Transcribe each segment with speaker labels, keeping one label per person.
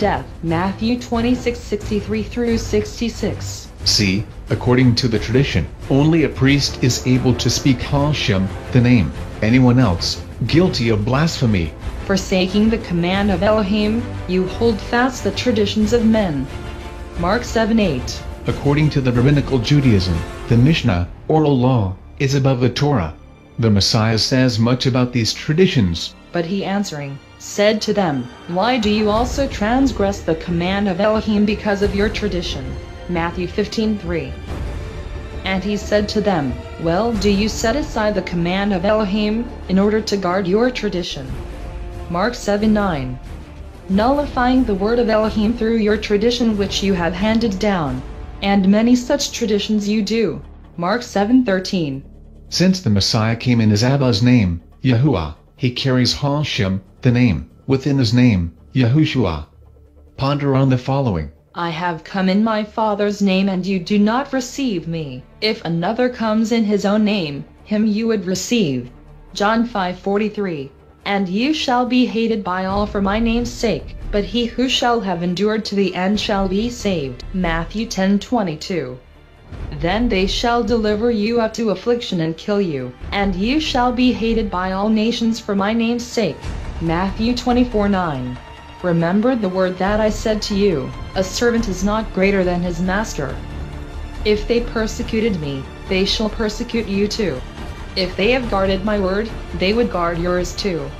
Speaker 1: death. Matthew 26:63-66.
Speaker 2: See, according to the tradition, only a priest is able to speak Hashem, the name. Anyone else, guilty of blasphemy.
Speaker 1: Forsaking the command of Elohim, you hold fast the traditions of men. Mark 7:8.
Speaker 2: According to the rabbinical Judaism, the Mishnah, oral law, is above the Torah. The Messiah says much about these traditions.
Speaker 1: But he answering, said to them, Why do you also transgress the command of Elohim because of your tradition? Matthew 15:3. And he said to them, Well, do you set aside the command of Elohim, in order to guard your tradition? Mark 7:9. Nullifying the word of Elohim through your tradition which you have handed down. And many such traditions you do. Mark 7:13.
Speaker 2: Since the Messiah came in his Abba's name, Yahuwah, he carries Hashem, the name, within his name, Yahushua. Ponder on the following.
Speaker 1: I have come in my Father's name and you do not receive me. If another comes in his own name, him you would receive. John 5:43. And you shall be hated by all for my name's sake, but he who shall have endured to the end shall be saved. Matthew 10:22. Then they shall deliver you up to affliction and kill you, and you shall be hated by all nations for my name's sake. Matthew 24:9. Remember the word that I said to you, a servant is not greater than his master. If they persecuted me, they shall persecute you too. If they have guarded my word, they would guard yours too.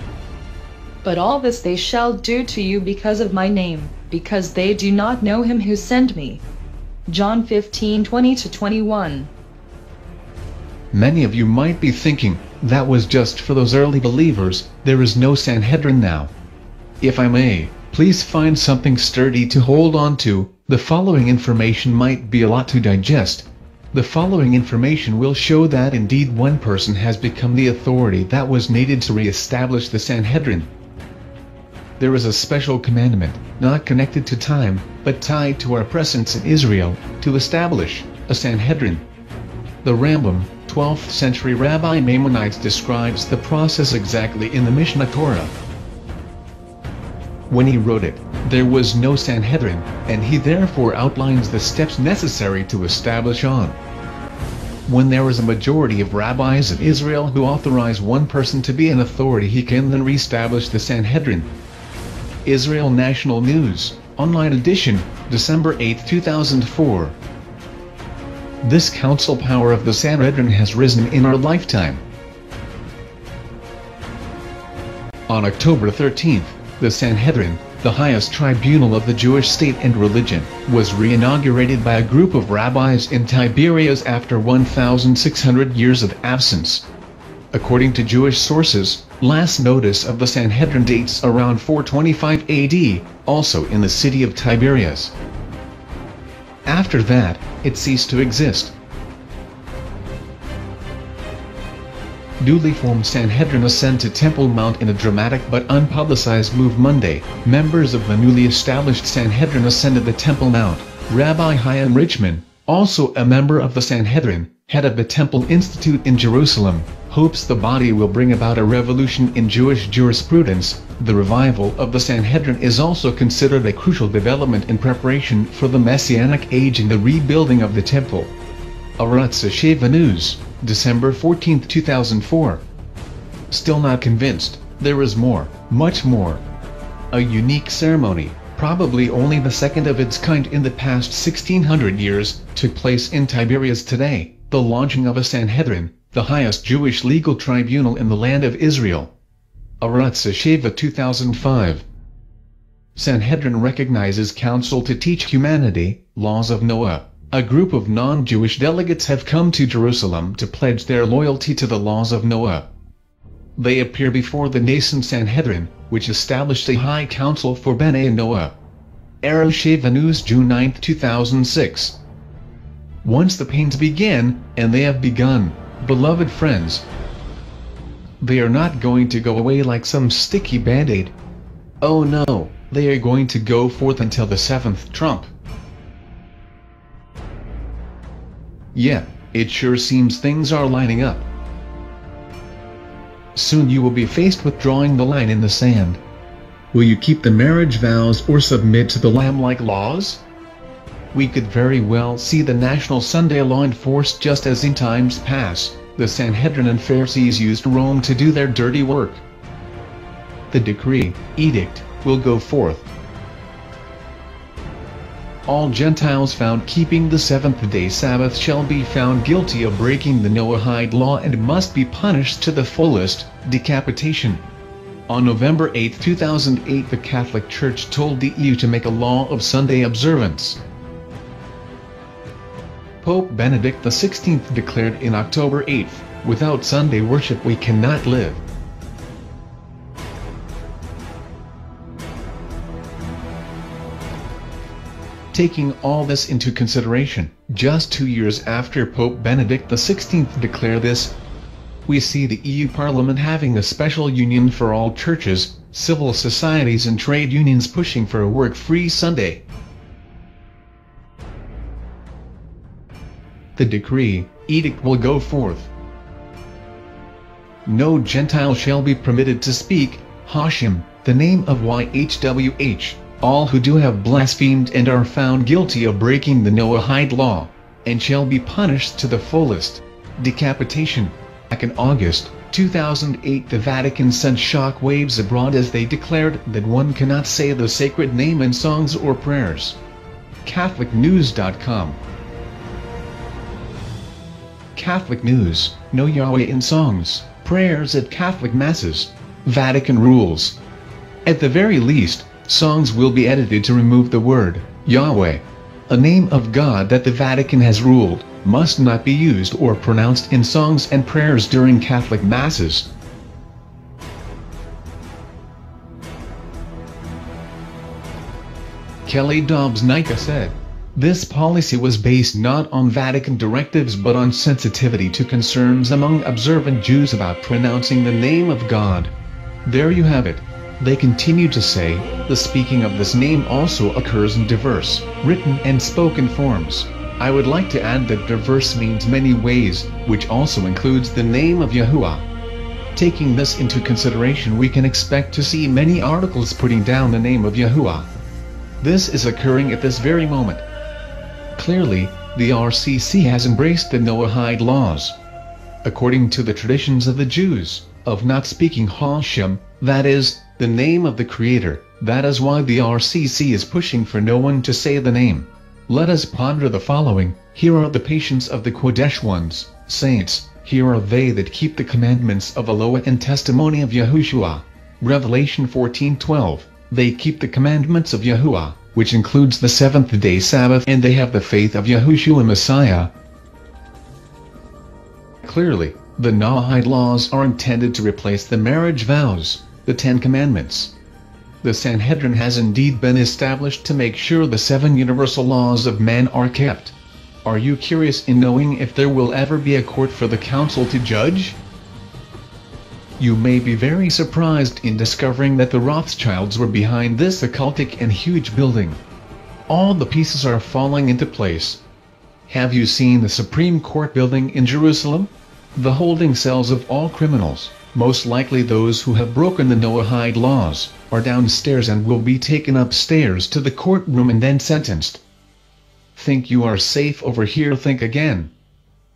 Speaker 1: But all this they shall do to you because of my name, because they do not know him who sent me. John 15:20-21.
Speaker 2: Many of you might be thinking, that was just for those early believers, there is no Sanhedrin now. If I may, please find something sturdy to hold on to. The following information might be a lot to digest. The following information will show that indeed one person has become the authority that was needed to re-establish the Sanhedrin. There is a special commandment, not connected to time, but tied to our presence in Israel, to establish a Sanhedrin. The Rambam, 12th century Rabbi Maimonides, describes the process exactly in the Mishnah Torah. When he wrote it, there was no Sanhedrin, and he therefore outlines the steps necessary to establish on. When there is a majority of rabbis in Israel who authorize one person to be an authority, he can then re-establish the Sanhedrin. Israel National News, Online Edition, December 8, 2004. This council power of the Sanhedrin has risen in our lifetime. On October 13th, the Sanhedrin, the highest tribunal of the Jewish state and religion, was re-inaugurated by a group of rabbis in Tiberias after 1,600 years of absence. According to Jewish sources, last notice of the Sanhedrin dates around 425 AD, also in the city of Tiberias. After that, it ceased to exist. Newly formed Sanhedrin ascend to Temple Mount in a dramatic but unpublicized move Monday. Members of the newly established Sanhedrin ascended the Temple Mount. Rabbi Chaim Richman, also a member of the Sanhedrin, head of the Temple Institute in Jerusalem, hopes the body will bring about a revolution in Jewish jurisprudence. The revival of the Sanhedrin is also considered a crucial development in preparation for the Messianic age and the rebuilding of the Temple. Aratz Sheva News, December 14, 2004. Still not convinced? There is more, much more. A unique ceremony, probably only the second of its kind in the past 1600 years, took place in Tiberias today, the launching of a Sanhedrin, the highest Jewish legal tribunal in the land of Israel. Aratz Sheva 2005. Sanhedrin recognizes counsel to teach humanity, laws of Noah. A group of non-Jewish delegates have come to Jerusalem to pledge their loyalty to the laws of Noah. They appear before the nascent Sanhedrin, which established a high council for Bnei Noah. Arrow Sheva News, June 9, 2006. Once the pains begin, and they have begun, beloved friends, they are not going to go away like some sticky band-aid. Oh no, they are going to go forth until the seventh trump. Yeah, it sure seems things are lining up. Soon you will be faced with drawing the line in the sand. Will you keep the marriage vows or submit to the Lamb-like laws? We could very well see the national Sunday law enforced just as in times past. The Sanhedrin and Pharisees used Rome to do their dirty work. The decree, edict, will go forth. All Gentiles found keeping the seventh-day Sabbath shall be found guilty of breaking the Noahide law and must be punished to the fullest, decapitation. On November 8, 2008, the Catholic Church told the EU to make a law of Sunday observance. Pope Benedict XVI declared in October 8, "Without Sunday worship we cannot live." Taking all this into consideration, just 2 years after Pope Benedict XVI declared this, we see the EU Parliament having a special union for all churches, civil societies and trade unions pushing for a work-free Sunday. The decree, edict will go forth. No Gentile shall be permitted to speak, Hashem, the name of YHWH, all who do have blasphemed and are found guilty of breaking the Noahide law, and shall be punished to the fullest, decapitation. Back in August 2008, the Vatican sent shock waves abroad as they declared that one cannot say the sacred name in songs or prayers. CatholicNews.com. Catholic News, no Yahweh in songs, prayers at Catholic Masses. Vatican rules. At the very least, songs will be edited to remove the word Yahweh. A name of God that the Vatican has ruled must not be used or pronounced in songs and prayers during Catholic Masses. Kelly Dobbs-Nika said, "This policy was based not on Vatican directives but on sensitivity to concerns among observant Jews about pronouncing the name of God." There you have it. They continue to say, the speaking of this name also occurs in diverse, written and spoken forms. I would like to add that diverse means many ways, which also includes the name of Yahuwah. Taking this into consideration, we can expect to see many articles putting down the name of Yahuwah. This is occurring at this very moment. Clearly, the RCC has embraced the Noahide laws. According to the traditions of the Jews, of not speaking Hashem, that is, the name of the Creator, that is why the RCC is pushing for no one to say the name. Let us ponder the following. Here are the patients of the Kodesh ones, saints, here are they that keep the commandments of Allah and testimony of Yahushua. Revelation 14:12, they keep the commandments of Yahuwah, which includes the seventh-day Sabbath, and they have the faith of Yahushua Messiah. Clearly, the Noahide laws are intended to replace the marriage vows, the 10 Commandments. The Sanhedrin has indeed been established to make sure the 7 universal laws of man are kept. Are you curious in knowing if there will ever be a court for the council to judge? You may be very surprised in discovering that the Rothschilds were behind this occultic and huge building. All the pieces are falling into place. Have you seen the Supreme Court building in Jerusalem? The holding cells of all criminals, most likely those who have broken the Noahide laws, are downstairs and will be taken upstairs to the courtroom and then sentenced. Think you are safe over here? Think again.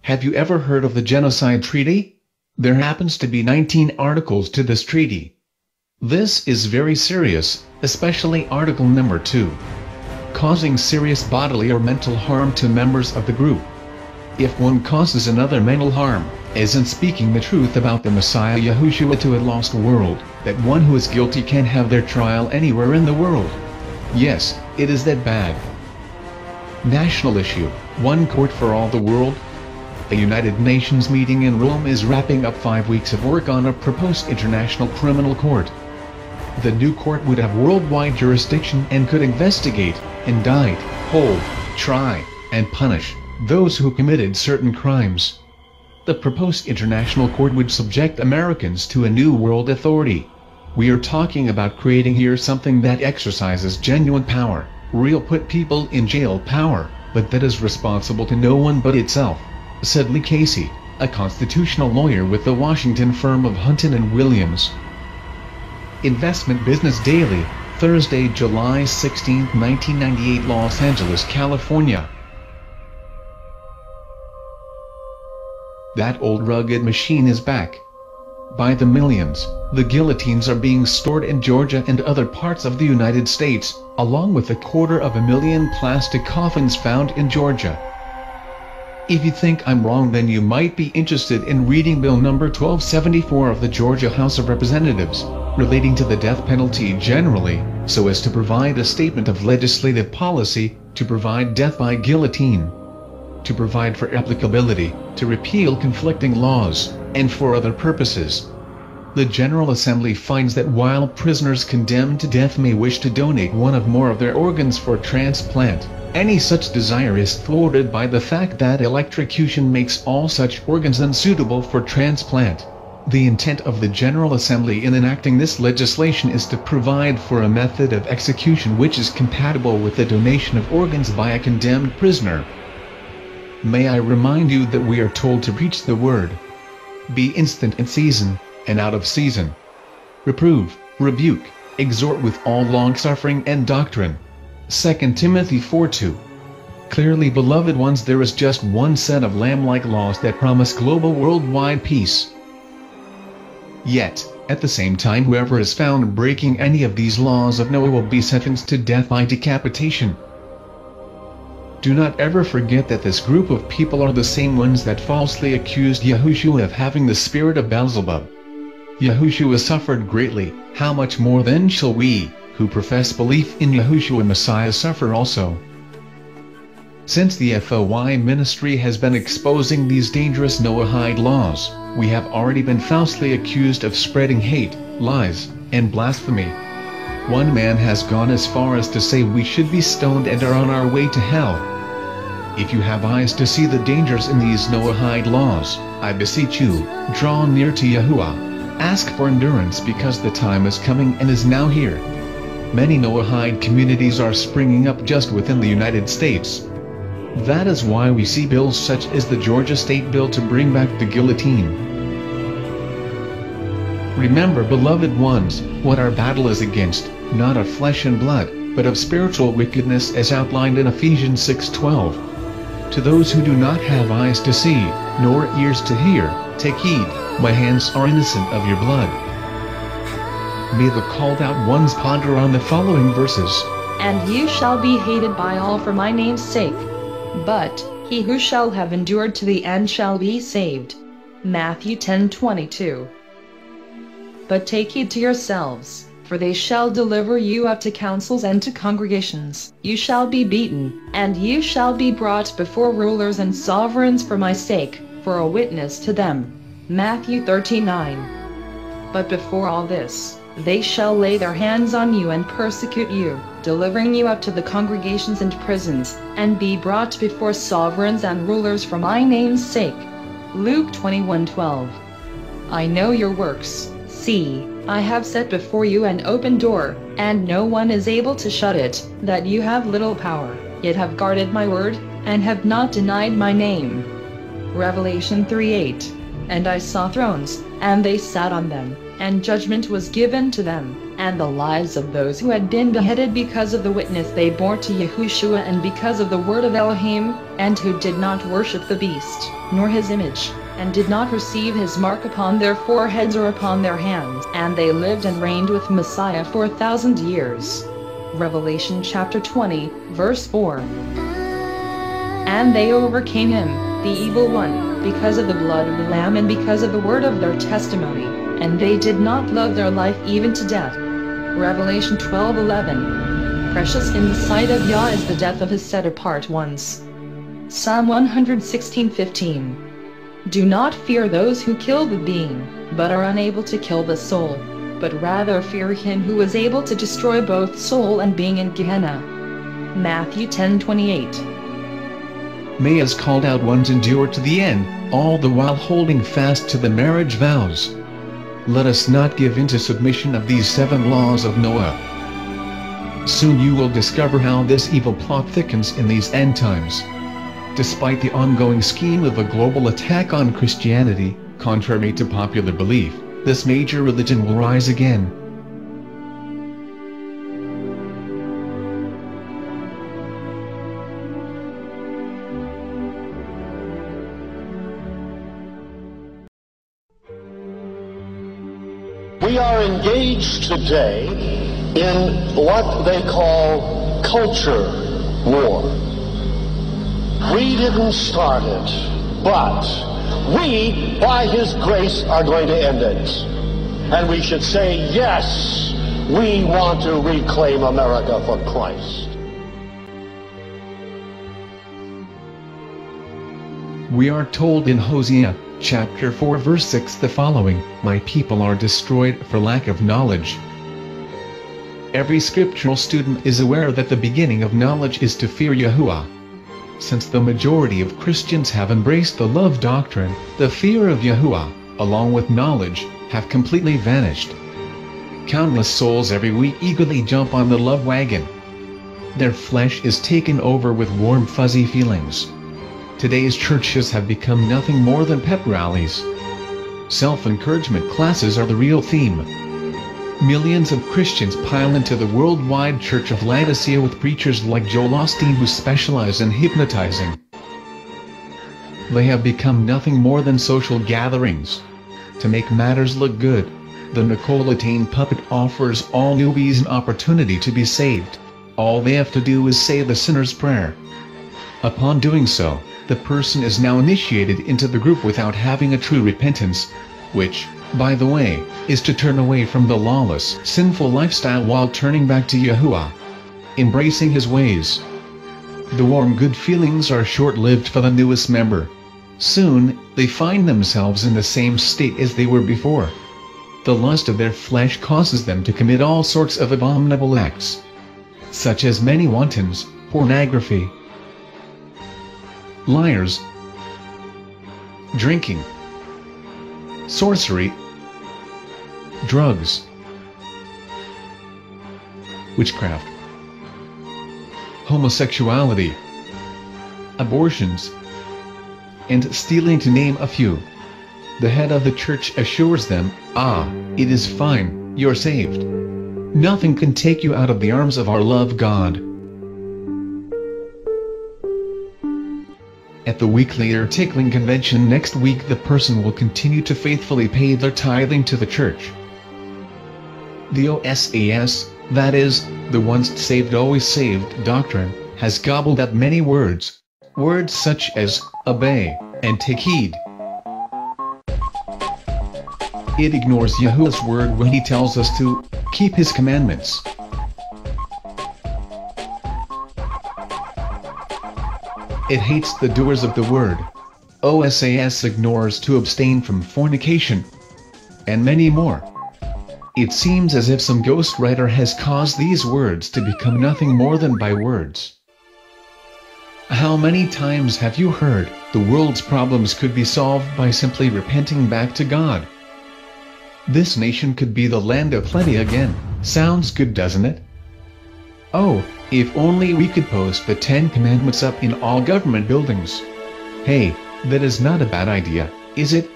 Speaker 2: Have you ever heard of the Genocide Treaty? There happens to be 19 articles to this treaty. This is very serious, especially Article number 2. Causing serious bodily or mental harm to members of the group. If one causes another mental harm, as in speaking the truth about the Messiah Yahushua to a lost world, that one who is guilty can have their trial anywhere in the world. Yes, it is that bad. National issue, one court for all the world. A United Nations meeting in Rome is wrapping up 5 weeks of work on a proposed international criminal court. The new court would have worldwide jurisdiction and could investigate, indict, hold, try, and punish those who committed certain crimes. The proposed international court would subject Americans to a new world authority. We are talking about creating here something that exercises genuine power, real put people in jail power, but that is responsible to no one but itself, said Lee Casey, a constitutional lawyer with the Washington firm of Hunton and Williams. Investment Business Daily, Thursday, July 16, 1998, Los Angeles, California. That old rugged machine is back. By the millions, the guillotines are being stored in Georgia and other parts of the United States, along with 250,000 plastic coffins found in Georgia. If you think I'm wrong, then you might be interested in reading Bill number 1274 of the Georgia House of Representatives, relating to the death penalty generally, so as to provide a statement of legislative policy, to provide death by guillotine, to provide for applicability, to repeal conflicting laws, and for other purposes. The General Assembly finds that while prisoners condemned to death may wish to donate one or more of their organs for transplant, any such desire is thwarted by the fact that electrocution makes all such organs unsuitable for transplant. The intent of the General Assembly in enacting this legislation is to provide for a method of execution which is compatible with the donation of organs by a condemned prisoner. May I remind you that we are told to preach the word. Be instant in season, and out of season. Reprove, rebuke, exhort with all long-suffering and doctrine. 2 Timothy 4:2. Clearly, beloved ones, there is just one set of lamb-like laws that promise global worldwide peace. Yet, at the same time, whoever is found breaking any of these laws of Noah will be sentenced to death by decapitation. Do not ever forget that this group of people are the same ones that falsely accused Yahushua of having the spirit of Beelzebub. Yahushua suffered greatly, how much more then shall we, who profess belief in Yahushua Messiah, suffer also? Since the FOI ministry has been exposing these dangerous Noahide laws, we have already been falsely accused of spreading hate, lies, and blasphemy. One man has gone as far as to say we should be stoned and are on our way to hell. If you have eyes to see the dangers in these Noahide laws, I beseech you, draw near to Yahuwah. Ask for endurance, because the time is coming and is now here. Many Noahide communities are springing up just within the United States. That is why we see bills such as the Georgia State Bill to bring back the guillotine. Remember, beloved ones, what our battle is against, not of flesh and blood, but of spiritual wickedness, as outlined in Ephesians 6:12. To those who do not have eyes to see, nor ears to hear, take heed, my hands are innocent of your blood. May the called out ones ponder on the following verses.
Speaker 1: And you shall be hated by all for my name's sake. But he who shall have endured to the end shall be saved. Matthew 10:22. But take heed to yourselves, for they shall deliver you up to councils and to congregations. You shall be beaten, and you shall be brought before rulers and sovereigns for my sake, for a witness to them. Matthew 13:9. But before all this, they shall lay their hands on you and persecute you, delivering you up to the congregations and prisons, and be brought before sovereigns and rulers for my name's sake. Luke 21:12. I know your works. See, I have set before you an open door, and no one is able to shut it, that you have little power, yet have guarded my word, and have not denied my name. Revelation 3:8. And I saw thrones, and they sat on them, and judgment was given to them, and the lives of those who had been beheaded because of the witness they bore to Yahushua and because of the word of Elohim, and who did not worship the beast, nor his image, and did not receive his mark upon their foreheads or upon their hands, and they lived and reigned with Messiah for 1,000 years. Revelation chapter 20, verse 4. And they overcame him, the evil one, because of the blood of the Lamb and because of the word of their testimony, and they did not love their life even to death. Revelation 12:11. Precious in the sight of Yah is the death of his set-apart ones. Psalm 116:15. Do not fear those who kill the being, but are unable to kill the soul, but rather fear him who is able to destroy both soul and being in Gehenna. Matthew 10:28.
Speaker 2: May his called out ones endure to the end, all the while holding fast to the marriage vows. Let us not give in to submission of these 7 laws of Noah. Soon you will discover how this evil plot thickens in these end times. Despite the ongoing scheme of a global attack on Christianity, contrary to popular belief, this major religion will rise again.
Speaker 3: We are engaged today in what they call culture war. We didn't start it, but we, by His grace, are going to end it. And we should say, yes, we want to reclaim America for Christ.
Speaker 2: We are told in Hosea, chapter 4 verse 6 the following, "My people are destroyed for lack of knowledge." Every scriptural student is aware that the beginning of knowledge is to fear Yahuwah. Since the majority of Christians have embraced the love doctrine, the fear of Yahuwah, along with knowledge, have completely vanished. Countless souls every week eagerly jump on the love wagon. Their flesh is taken over with warm fuzzy feelings. Today's churches have become nothing more than pep rallies. Self-encouragement classes are the real theme. Millions of Christians pile into the worldwide Church of Laodicea with preachers like Joel Osteen who specialize in hypnotizing. They have become nothing more than social gatherings. To make matters look good, the Nicolaitane puppet offers all newbies an opportunity to be saved. All they have to do is say the sinner's prayer. Upon doing so, the person is now initiated into the group without having a true repentance, which, by the way, is to turn away from the lawless, sinful lifestyle while turning back to Yahuwah, embracing His ways. The warm good feelings are short-lived for the newest member. Soon, they find themselves in the same state as they were before. The lust of their flesh causes them to commit all sorts of abominable acts, such as many wantons, pornography, liars, drinking, sorcery, drugs, witchcraft, homosexuality, abortions, and stealing, to name a few. The head of the church assures them, it is fine, you're saved. Nothing can take you out of the arms of our love God. At the weekly ear-tickling convention next week, the person will continue to faithfully pay their tithing to the church. The OSAS, that is, the once saved always saved doctrine, has gobbled up many words such as obey and take heed. It ignores Yahuwah's word when He tells us to keep His commandments. It hates the doers of the word. OSAS ignores to abstain from fornication, and many more. It seems as if some ghostwriter has caused these words to become nothing more than bywords. How many times have you heard, the world's problems could be solved by simply repenting back to God? This nation could be the land of plenty again. Sounds good, doesn't it? Oh, if only we could post the 10 Commandments up in all government buildings. Hey, that is not a bad idea, is it?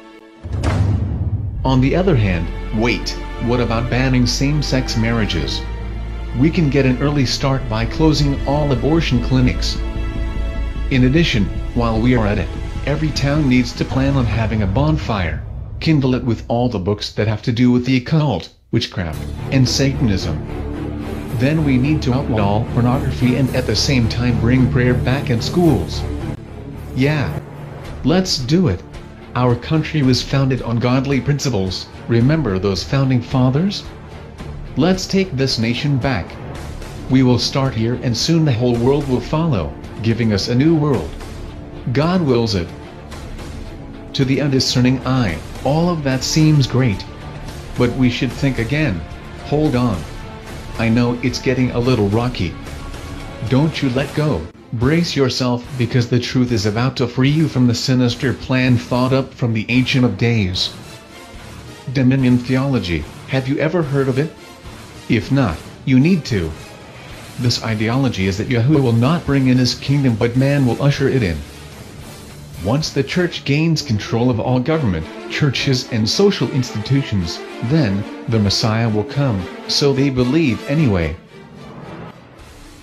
Speaker 2: On the other hand, wait, what about banning same-sex marriages? We can get an early start by closing all abortion clinics. In addition, while we are at it, every town needs to plan on having a bonfire. Kindle it with all the books that have to do with the occult, witchcraft, and Satanism. Then we need to outlaw all pornography and at the same time bring prayer back in schools. Yeah. Let's do it. Our country was founded on godly principles. Remember those founding fathers? Let's take this nation back. We will start here and soon the whole world will follow, giving us a new world. God wills it. To the undiscerning eye, all of that seems great. But we should think again. Hold on. I know it's getting a little rocky. Don't you let go. Brace yourself because the truth is about to free you from the sinister plan thought up from the Ancient of Days. Dominion theology, have you ever heard of it? If not, you need to. This ideology is that Yahuwah will not bring in His kingdom but man will usher it in. Once the church gains control of all government, churches and social institutions, then, the Messiah will come, so they believe anyway.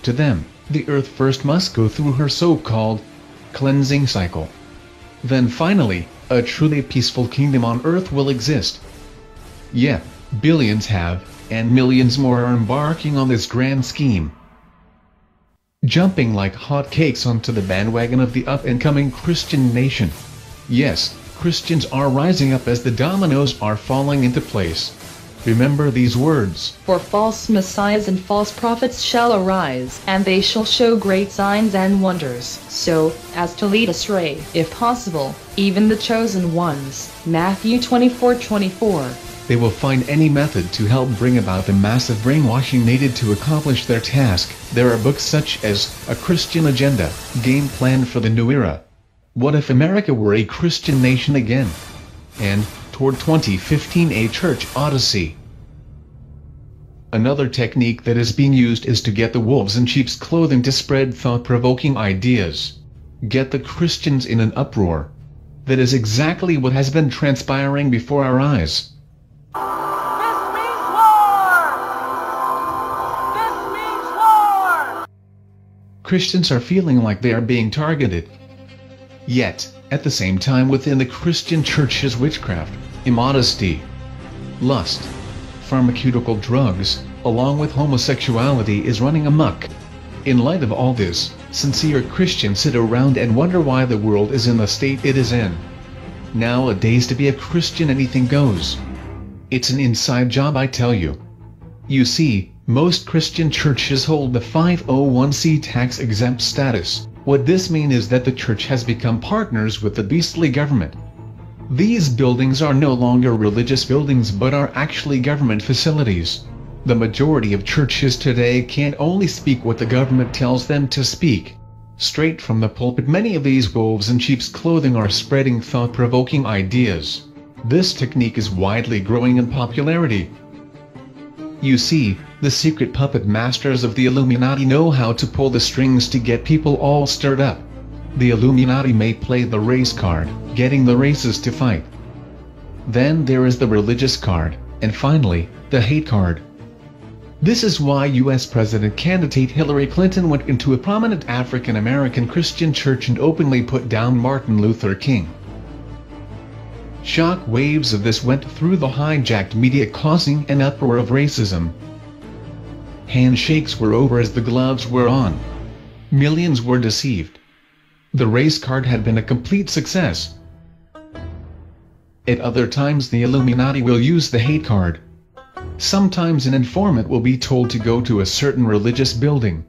Speaker 2: To them, the earth first must go through her so-called cleansing cycle. Then finally, a truly peaceful kingdom on earth will exist. Yeah, Billions have, and millions more are embarking on this grand scheme, jumping like hotcakes onto the bandwagon of the up-and-coming Christian nation. Yes, Christians are rising up as the dominoes are falling into place. Remember these words.
Speaker 1: For false messiahs and false prophets shall arise, and they shall show great signs and wonders, so as to lead astray, if possible, even the chosen ones. Matthew 24:24.
Speaker 2: They will find any method to help bring about the massive brainwashing needed to accomplish their task. There are books such as A Christian Agenda, Game Plan for the New Era, What If America Were a Christian Nation Again, and Toward 2015 A Church Odyssey. Another technique that is being used is to get the wolves in sheep's clothing to spread thought-provoking ideas. Get the Christians in an uproar. That is exactly what has been transpiring before our eyes.
Speaker 4: This means war! This means war!
Speaker 2: Christians are feeling like they are being targeted. Yet, at the same time within the Christian church is witchcraft, immodesty, lust, pharmaceutical drugs, along with homosexuality is running amok. In light of all this, sincere Christians sit around and wonder why the world is in the state it is in. Nowadays to be a Christian anything goes. It's an inside job, I tell you. You see, most Christian churches hold the 501c tax-exempt status. What this means is that the church has become partners with the beastly government. These buildings are no longer religious buildings but are actually government facilities. The majority of churches today can't only speak what the government tells them to speak. Straight from the pulpit, many of these wolves in sheep's clothing are spreading thought-provoking ideas. This technique is widely growing in popularity. You see, the secret puppet masters of the Illuminati know how to pull the strings to get people all stirred up. The Illuminati may play the race card, getting the races to fight. Then there is the religious card, and finally, the hate card. This is why U.S. President candidate Hillary Clinton went into a prominent African-American Christian church and openly put down Martin Luther King. Shock waves of this went through the hijacked media, causing an uproar of racism. Handshakes were over as the gloves were on. Millions were deceived. The race card had been a complete success. At other times the Illuminati will use the hate card. Sometimes an informant will be told to go to a certain religious building.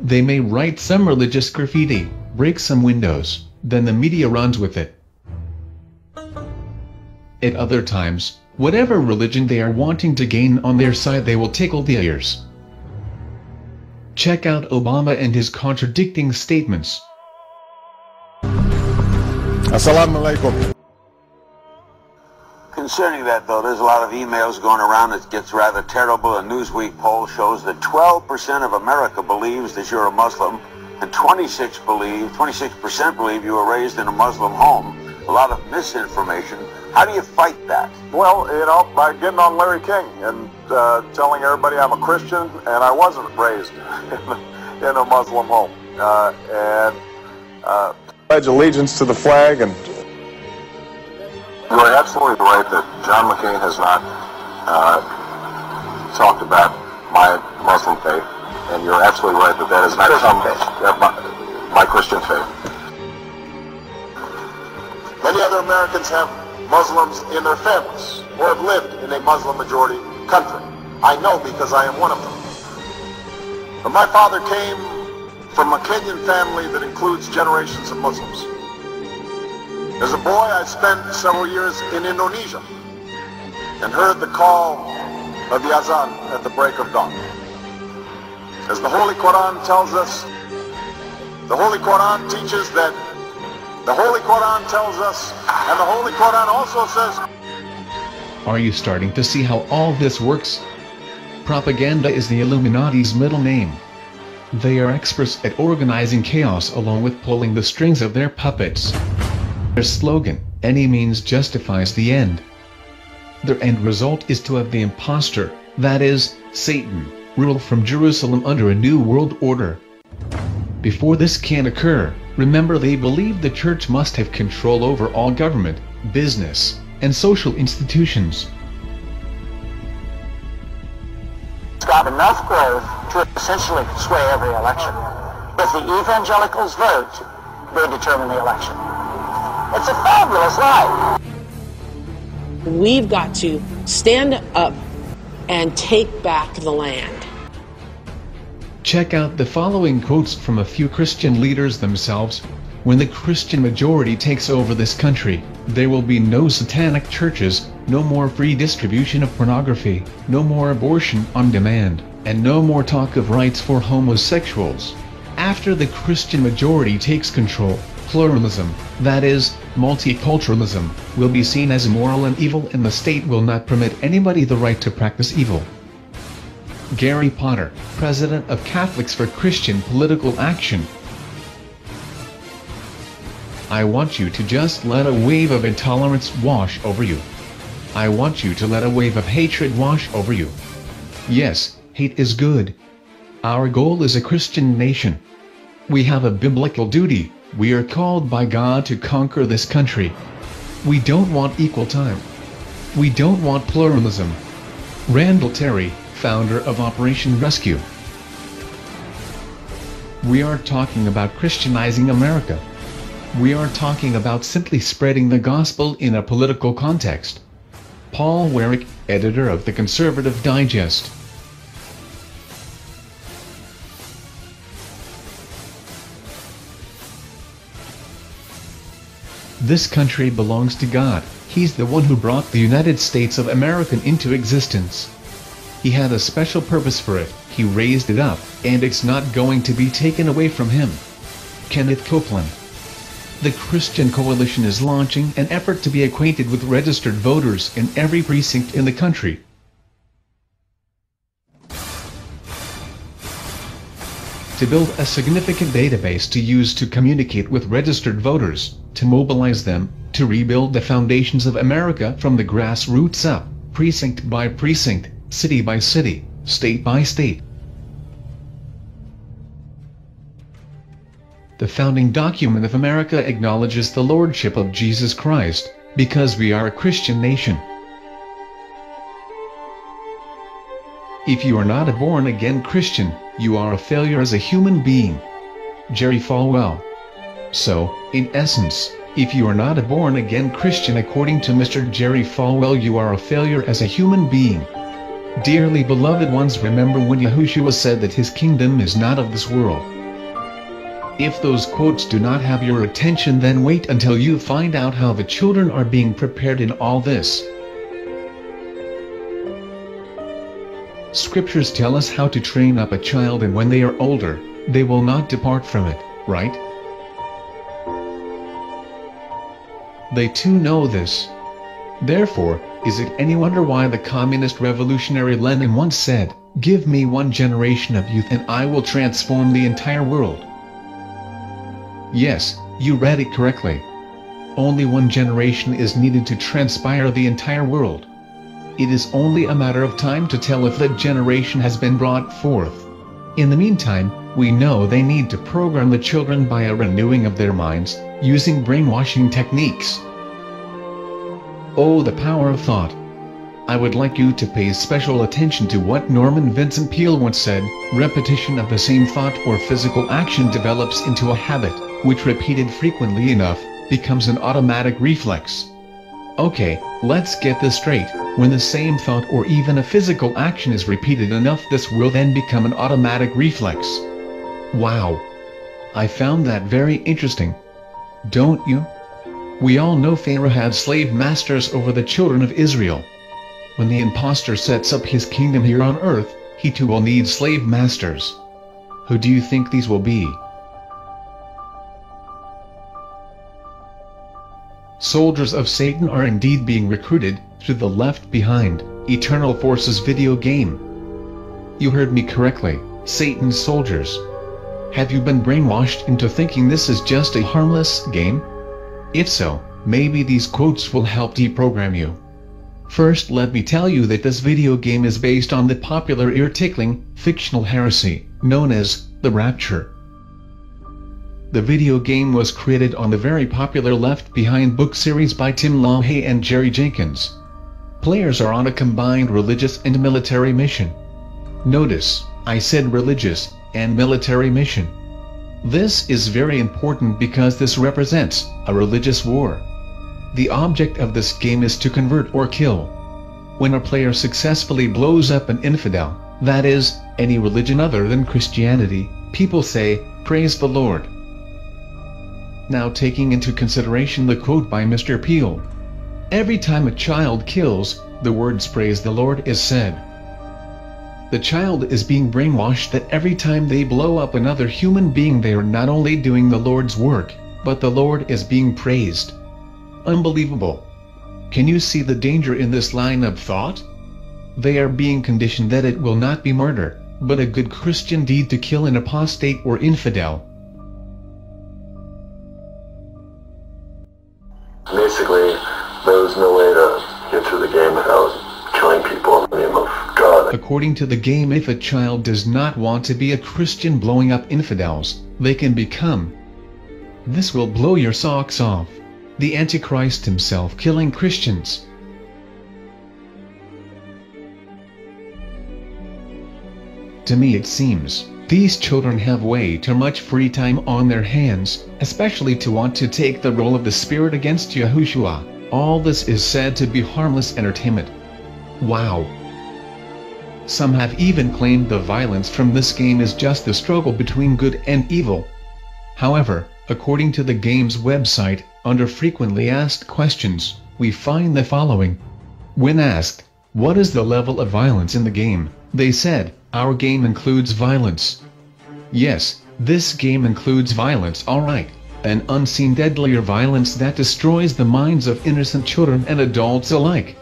Speaker 2: They may write some religious graffiti, break some windows, then the media runs with it. At other times, whatever religion they are wanting to gain on their side, they will tickle the ears. Check out Obama and his contradicting statements.
Speaker 5: Assalamu alaikum.
Speaker 6: Concerning that, though, there's a lot of emails going around that gets rather terrible. A Newsweek poll shows that 12% of America believes that you're a Muslim, and 26% believe you were raised in a Muslim home. A lot of misinformation. How do you fight that?
Speaker 5: Well, you know, by getting on Larry King and telling everybody I'm a Christian and I wasn't raised in a Muslim home. Pledge allegiance to the flag. And you're absolutely right that John McCain has not talked about my Muslim faith, and you're absolutely right that that is not my Christian faith. Many other Americans have Muslims in their families or have lived in a Muslim majority country. I know because I am one of them. But my father came from a Kenyan family that includes generations of Muslims. As a boy, I spent several years in Indonesia and heard the call of the azan at the break of dawn. As the Holy Quran tells us, the Holy Quran teaches that the Holy Quran tells us, and the Holy Quran also says...
Speaker 2: Are you starting to see how all this works? Propaganda is the Illuminati's middle name. They are experts at organizing chaos along with pulling the strings of their puppets. Their slogan, any means justifies the end. Their end result is to have the imposter, that is, Satan, rule from Jerusalem under a new world order. Before this can occur, remember they believe the church must have control over all government, business, and social institutions.
Speaker 7: have enough growth to essentially sway every election. If the evangelicals vote, they determine the election. It's a fabulous lie.
Speaker 8: We've got to stand up and take back the land.
Speaker 2: Check out the following quotes from a few Christian leaders themselves. When the Christian majority takes over this country, there will be no satanic churches, no more free distribution of pornography, no more abortion on demand, and no more talk of rights for homosexuals. After the Christian majority takes control, pluralism, that is, multiculturalism, will be seen as immoral and evil, and the state will not permit anybody the right to practice evil. Gary Potter, President of Catholics for Christian Political Action. I want you to just let a wave of intolerance wash over you. I want you to let a wave of hatred wash over you. Yes, hate is good. Our goal is a Christian nation. We have a biblical duty. We are called by God to conquer this country. We don't want equal time. We don't want pluralism. Randall Terry, founder of Operation Rescue. We aren't talking about Christianizing America. We are talking about simply spreading the gospel in a political context. Paul Warwick, editor of the Conservative Digest. This country belongs to God. He's the one who brought the United States of America into existence. He had a special purpose for it. He raised it up, and it's not going to be taken away from him. Kenneth Copeland. The Christian Coalition is launching an effort to be acquainted with registered voters in every precinct in the country. To build a significant database to use to communicate with registered voters, to mobilize them, to rebuild the foundations of America from the grassroots up, precinct by precinct, city by city, state by state. The founding document of America acknowledges the lordship of Jesus Christ, because we are a Christian nation. If you are not a born-again Christian, you are a failure as a human being. Jerry Falwell. So, in essence, if you are not a born-again Christian according to Mr. Jerry Falwell, you are a failure as a human being. Dearly beloved ones, remember when Yahushua said that his kingdom is not of this world. If those quotes do not have your attention, then wait until you find out how the children are being prepared in all this. Scriptures tell us how to train up a child, and when they are older, they will not depart from it, right? They too know this. Therefore, is it any wonder why the communist revolutionary Lenin once said, "Give me one generation of youth and I will transform the entire world"? Yes, you read it correctly. Only one generation is needed to transpire the entire world. It is only a matter of time to tell if that generation has been brought forth. In the meantime, we know they need to program the children by a renewing of their minds, using brainwashing techniques. Oh, the power of thought. I would like you to pay special attention to what Norman Vincent Peale once said, repetition of the same thought or physical action develops into a habit, which repeated frequently enough, becomes an automatic reflex. Okay, let's get this straight. When the same thought or even a physical action is repeated enough, this will then become an automatic reflex. Wow. I found that very interesting. Don't you? We all know Pharaoh had slave masters over the children of Israel. When the imposter sets up his kingdom here on earth, he too will need slave masters. Who do you think these will be? Soldiers of Satan are indeed being recruited through the Left Behind, Eternal Forces video game. You heard me correctly, Satan's soldiers. Have you been brainwashed into thinking this is just a harmless game? If so, maybe these quotes will help deprogram you. First, let me tell you that this video game is based on the popular ear-tickling, fictional heresy, known as the Rapture. The video game was created on the very popular Left Behind book series by Tim LaHaye and Jerry Jenkins. Players are on a combined religious and military mission. Notice, I said religious and military mission. This is very important because this represents a religious war. The object of this game is to convert or kill. When a player successfully blows up an infidel, that is, any religion other than Christianity, people say, "Praise the Lord." Now taking into consideration the quote by Mr. Peel, every time a child kills, the words "Praise the Lord" is said. The child is being brainwashed that every time they blow up another human being they are not only doing the Lord's work, but the Lord is being praised. Unbelievable. Can you see the danger in this line of thought? They are being conditioned that it will not be murder, but a good Christian deed to kill an apostate or infidel.
Speaker 5: Basically, there was no way to get through the game without killing people in the name of God.
Speaker 2: According to the game, if a child does not want to be a Christian blowing up infidels, they can become. This will blow your socks off. The Antichrist himself killing Christians. To me it seems, these children have way too much free time on their hands, especially to want to take the role of the Spirit against Yahushua. All this is said to be harmless entertainment. Wow. Some have even claimed the violence from this game is just the struggle between good and evil. However, according to the game's website, under frequently asked questions, we find the following. When asked, what is the level of violence in the game, they said, our game includes violence. Yes, this game includes violence, alright. An unseen deadlier violence that destroys the minds of innocent children and adults alike.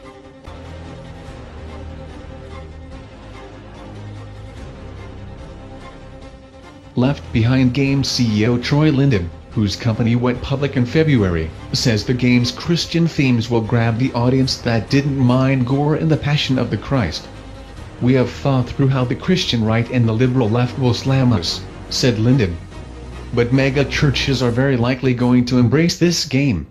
Speaker 2: Left Behind Games CEO Troy Linden, whose company went public in February, says the game's Christian themes will grab the audience that didn't mind gore and the passion of the Christ. We have thought through how the Christian right and the liberal left will slam us, said Linden. But mega churches are very likely going to embrace this game.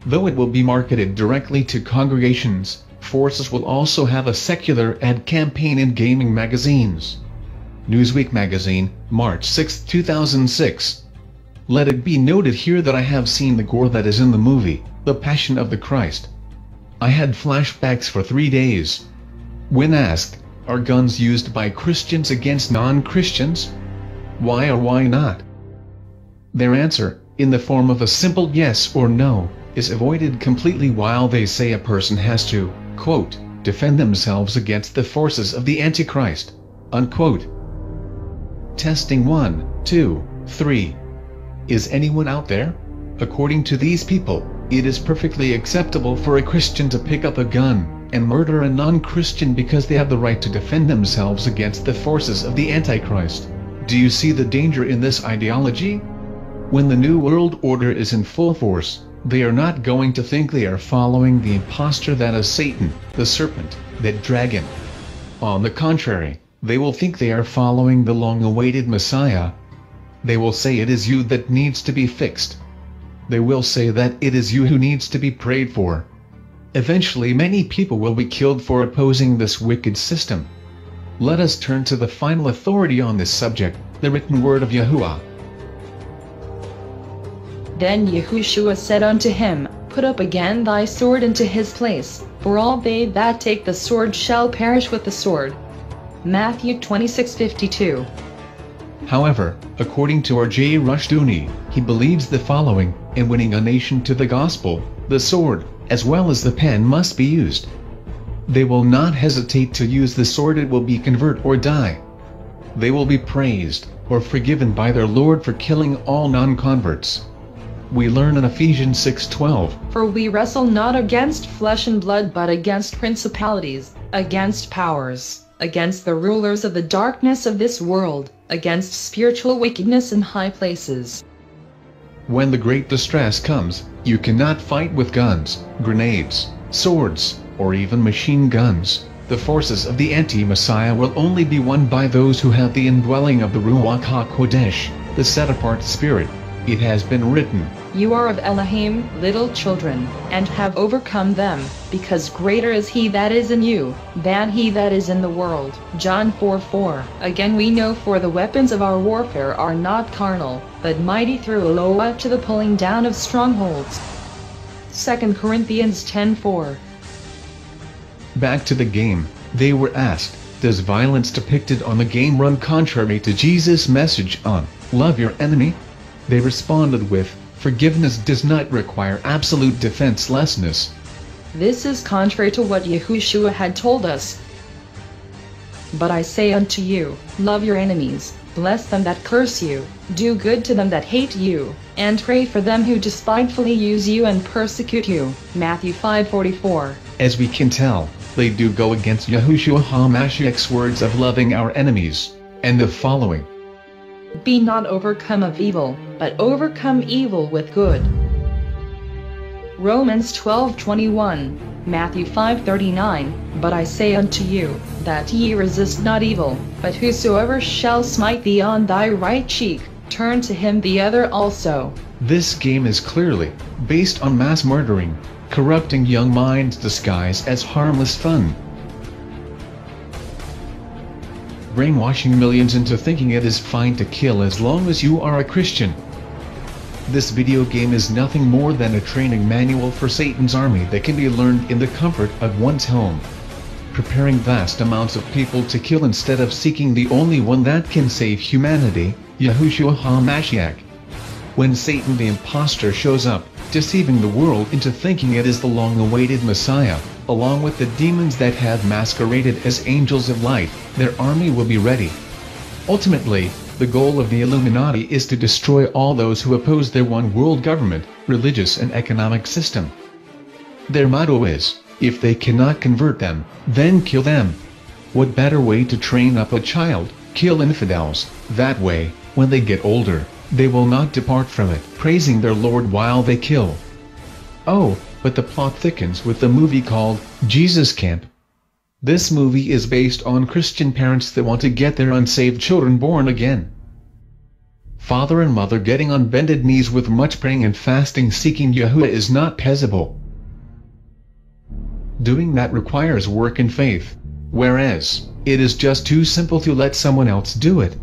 Speaker 2: Though it will be marketed directly to congregations, forces will also have a secular ad campaign in gaming magazines. Newsweek magazine, March 6, 2006. Let it be noted here that I have seen the gore that is in the movie, The Passion of the Christ. I had flashbacks for 3 days. When asked, are guns used by Christians against non-Christians? Why or why not? Their answer, in the form of a simple yes or no, is avoided completely while they say a person has to, quote, defend themselves against the forces of the Antichrist, unquote. Testing 1, 2, 3. Is anyone out there? According to these people, it is perfectly acceptable for a Christian to pick up a gun and murder a non-Christian because they have the right to defend themselves against the forces of the Antichrist. Do you see the danger in this ideology? When the New World Order is in full force, they are not going to think they are following the imposter that is Satan, the serpent, that dragon. On the contrary, they will think they are following the long-awaited Messiah. They will say it is you that needs to be fixed. They will say that it is you who needs to be prayed for. Eventually many people will be killed for opposing this wicked system. Let us turn to the final authority on this subject, the written word of Yahuwah.
Speaker 1: Then Yahushua said unto him, Put up again thy sword into his place, for all they that take the sword shall perish with the sword. Matthew 26:52.
Speaker 2: However, according to R.J. Rushduni, he believes the following: in winning a nation to the gospel, the sword, as well as the pen, must be used. They will not hesitate to use the sword. It will be convert or die. They will be praised or forgiven by their Lord for killing all non-converts. We learn in Ephesians 6:12,
Speaker 1: For we wrestle not against flesh and blood but against principalities, against powers, against the rulers of the darkness of this world, against spiritual wickedness in high places.
Speaker 2: When the great distress comes, you cannot fight with guns, grenades, swords, or even machine guns. The forces of the anti-Messiah will only be won by those who have the indwelling of the Ruach HaKodesh, the set-apart spirit. It has been written,
Speaker 1: You are of Elohim, little children, and have overcome them, because greater is he that is in you, than he that is in the world. John 4:4. Again we know, for the weapons of our warfare are not carnal, but mighty through Eloah to the pulling down of strongholds. 2 Corinthians 10:4.
Speaker 2: Back to the game, they were asked, does violence depicted on the game run contrary to Jesus' message on love your enemy? They responded with, forgiveness does not require absolute defenselessness.
Speaker 1: This is contrary to what Yahushua had told us. But I say unto you, love your enemies, bless them that curse you, do good to them that hate you, and pray for them who despitefully use you and persecute you. Matthew 5:44.
Speaker 2: As we can tell, they do go against Yahushua HaMashiach's words of loving our enemies, and the following.
Speaker 1: Be not overcome of evil, but overcome evil with good. Romans 12:21, Matthew 5:39, but I say unto you, that ye resist not evil, but whosoever shall smite thee on thy right cheek, turn to him the other also.
Speaker 2: This game is clearly based on mass murdering, corrupting young minds disguised as harmless fun. Brainwashing millions into thinking it is fine to kill as long as you are a Christian. This video game is nothing more than a training manual for Satan's army that can be learned in the comfort of one's home. Preparing vast amounts of people to kill instead of seeking the only one that can save humanity, Yahushua HaMashiach. When Satan the imposter shows up, deceiving the world into thinking it is the long-awaited Messiah, along with the demons that have masqueraded as angels of light, their army will be ready. Ultimately, the goal of the Illuminati is to destroy all those who oppose their one-world government, religious and economic system. Their motto is, if they cannot convert them, then kill them. What better way to train up a child? Kill infidels. That way, when they get older, they will not depart from it, praising their Lord while they kill. Oh, but the plot thickens with the movie called Jesus Camp. This movie is based on Christian parents that want to get their unsaved children born again. Father and mother getting on bended knees with much praying and fasting seeking Yahuwah is not possible. Doing that requires work and faith, whereas it is just too simple to let someone else do it.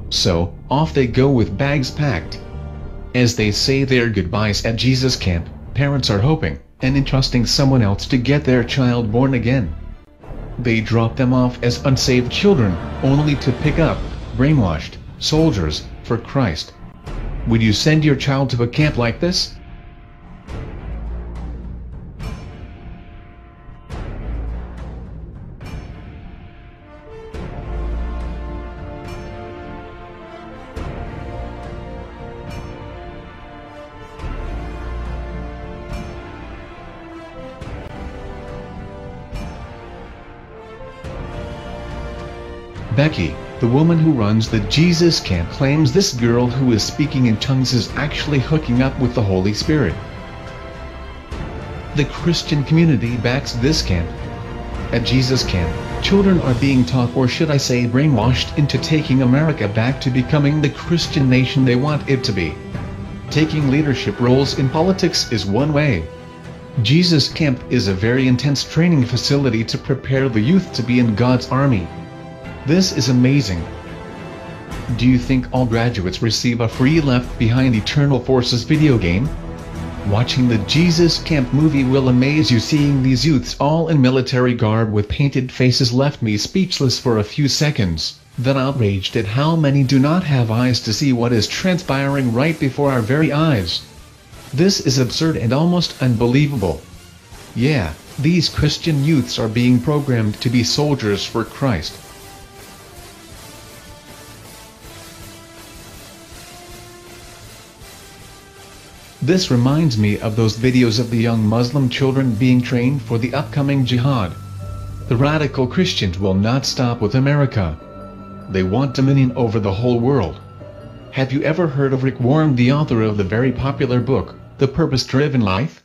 Speaker 2: So, off they go with bags packed. As they say their goodbyes at Jesus Camp, parents are hoping and entrusting someone else to get their child born again. They drop them off as unsaved children, only to pick up brainwashed soldiers for Christ. Would you send your child to a camp like this? Becky, the woman who runs the Jesus Camp, claims this girl who is speaking in tongues is actually hooking up with the Holy Spirit. The Christian community backs this camp. At Jesus Camp, children are being taught, or should I say brainwashed, into taking America back to becoming the Christian nation they want it to be. Taking leadership roles in politics is one way. Jesus Camp is a very intense training facility to prepare the youth to be in God's army. This is amazing. Do you think all graduates receive a free Left Behind Eternal Forces video game? Watching the Jesus Camp movie will amaze you. Seeing these youths all in military garb with painted faces left me speechless for a few seconds, then outraged at how many do not have eyes to see what is transpiring right before our very eyes. This is absurd and almost unbelievable. Yeah, these Christian youths are being programmed to be soldiers for Christ. This reminds me of those videos of the young Muslim children being trained for the upcoming jihad. The radical Christians will not stop with America. They want dominion over the whole world. Have you ever heard of Rick Warren, the author of the very popular book, The Purpose-Driven Life?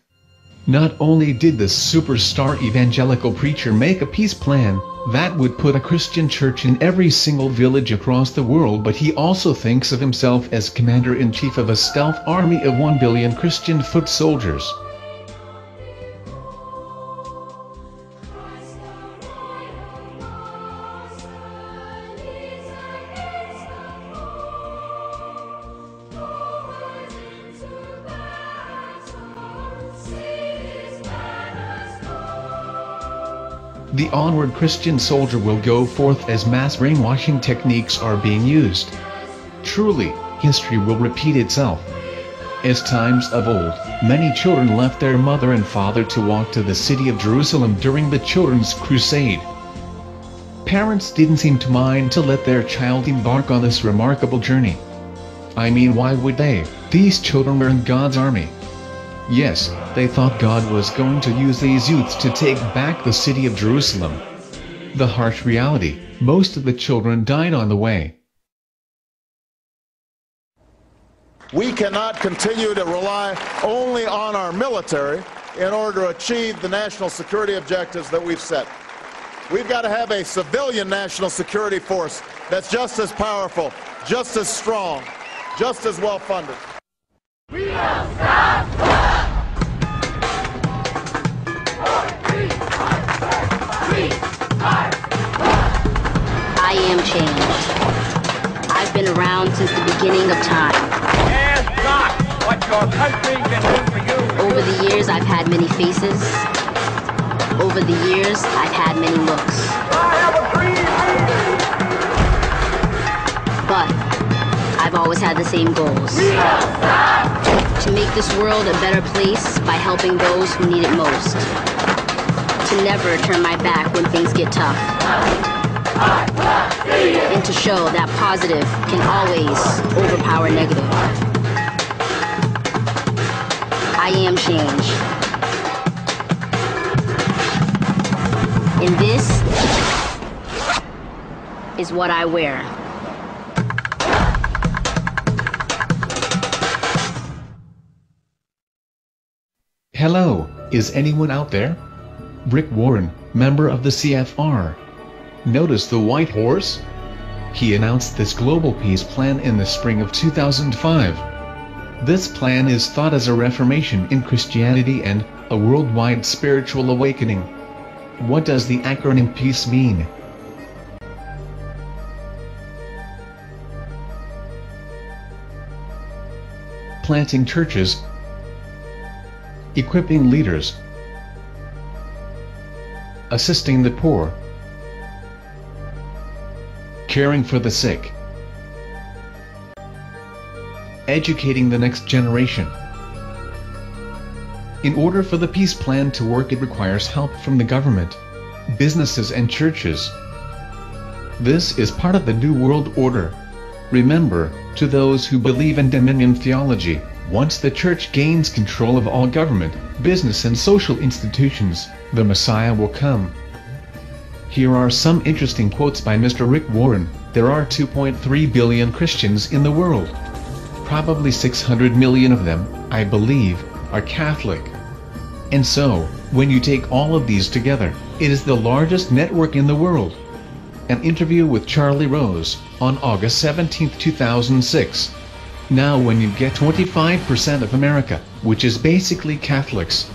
Speaker 2: Not only did this superstar evangelical preacher make a peace plan that would put a Christian church in every single village across the world, but he also thinks of himself as commander-in-chief of a stealth army of 1 billion Christian foot soldiers. The onward Christian soldier will go forth as mass brainwashing techniques are being used. Truly, history will repeat itself. As times of old, many children left their mother and father to walk to the city of Jerusalem during the Children's Crusade. Parents didn't seem to mind to let their child embark on this remarkable journey. I mean, why would they? These children were in God's army. Yes, they thought God was going to use these youths to take back the city of Jerusalem. The harsh reality, most of the children died on the way.
Speaker 5: We cannot continue to rely only on our military in order to achieve the national security objectives that we've set. We've got to have a civilian national security force that's just as powerful, just as strong, just as well funded.
Speaker 4: We will stop.
Speaker 9: I am changed. I've been around since the beginning of time.
Speaker 4: Ask not what your country can do for you.
Speaker 9: Over the years, I've had many faces. Over the years, I've had many looks.
Speaker 4: I have a dream.
Speaker 9: But I've always had the same goals.
Speaker 4: We will stop.
Speaker 9: To make this world a better place by helping those who need it most. To never turn my back when things get tough. And to show that positive can always overpower negative. I am change. And this is what I wear.
Speaker 2: Hello, is anyone out there? Rick Warren, member of the CFR. Notice the white horse? He announced this global peace plan in the spring of 2005. This plan is thought as a reformation in Christianity and a worldwide spiritual awakening. What does the acronym PEACE mean? Planting churches, equipping leaders, assisting the poor, caring for the sick, educating the next generation. In order for the peace plan to work, it requires help from the government, businesses and churches. This is part of the New World Order. Remember, to those who believe in dominion theology, once the church gains control of all government, business and social institutions, the Messiah will come. Here are some interesting quotes by Mr. Rick Warren. There are 2.3 billion Christians in the world. Probably 600 million of them, I believe, are Catholic. And so, when you take all of these together, it is the largest network in the world. An interview with Charlie Rose, on August 17, 2006. Now when you get 25% of America, which is basically Catholics,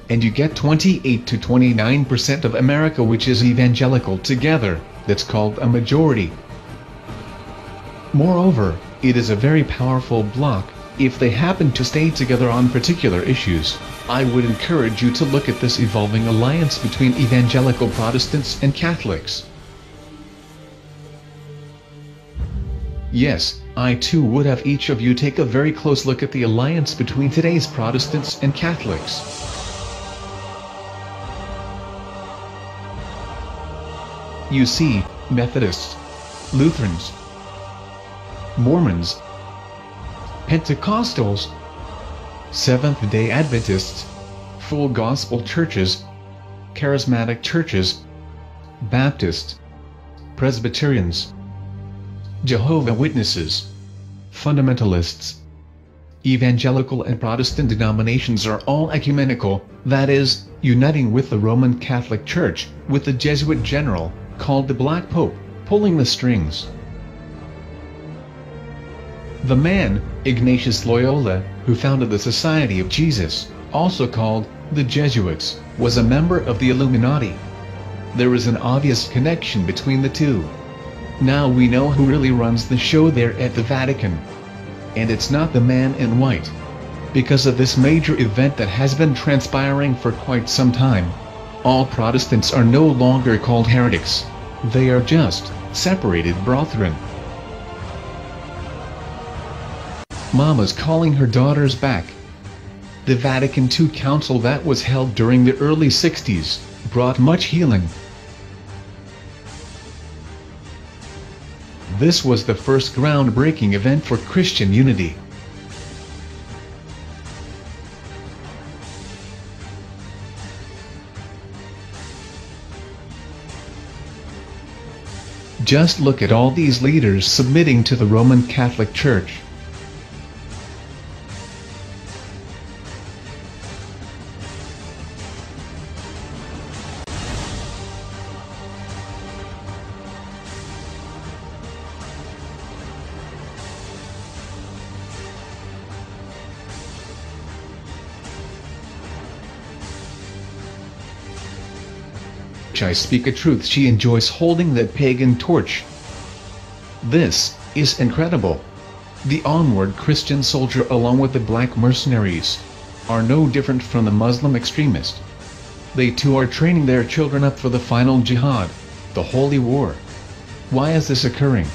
Speaker 2: and you get 28 to 29% of America, which is evangelical together, that's called a majority. Moreover, it is a very powerful bloc. If they happen to stay together on particular issues, I would encourage you to look at this evolving alliance between evangelical Protestants and Catholics. Yes, I too would have each of you take a very close look at the alliance between today's Protestants and Catholics. You see, Methodists, Lutherans, Mormons, Pentecostals, Seventh-day Adventists, Full Gospel churches, Charismatic churches, Baptists, Presbyterians, Jehovah's Witnesses, Fundamentalists, Evangelical and Protestant denominations are all ecumenical, that is, uniting with the Roman Catholic Church, with the Jesuit general, called the Black Pope, pulling the strings. The man, Ignatius Loyola, who founded the Society of Jesus, also called the Jesuits, was a member of the Illuminati. There is an obvious connection between the two. Now we know who really runs the show there at the Vatican. And it's not the man in white. Because of this major event that has been transpiring for quite some time, all Protestants are no longer called heretics. They are just separated brethren. Mama's calling her daughters back. The Vatican II Council that was held during the early 60s brought much healing. This was the first groundbreaking event for Christian unity. Just look at all these leaders submitting to the Roman Catholic Church. I speak a truth. She enjoys holding that pagan torch. This is incredible. The onward Christian soldier along with the black mercenaries are no different from the Muslim extremist. They too are training their children up for the final jihad, the holy war. Why is this occurring?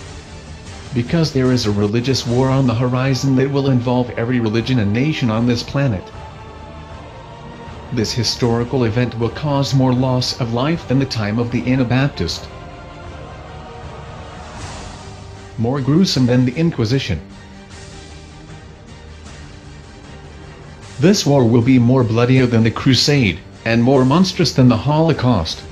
Speaker 2: Because there is a religious war on the horizon that will involve every religion and nation on this planet. This historical event will cause more loss of life than the time of the Anabaptist. More gruesome than the Inquisition. This war will be more bloodier than the Crusade, and more monstrous than the Holocaust.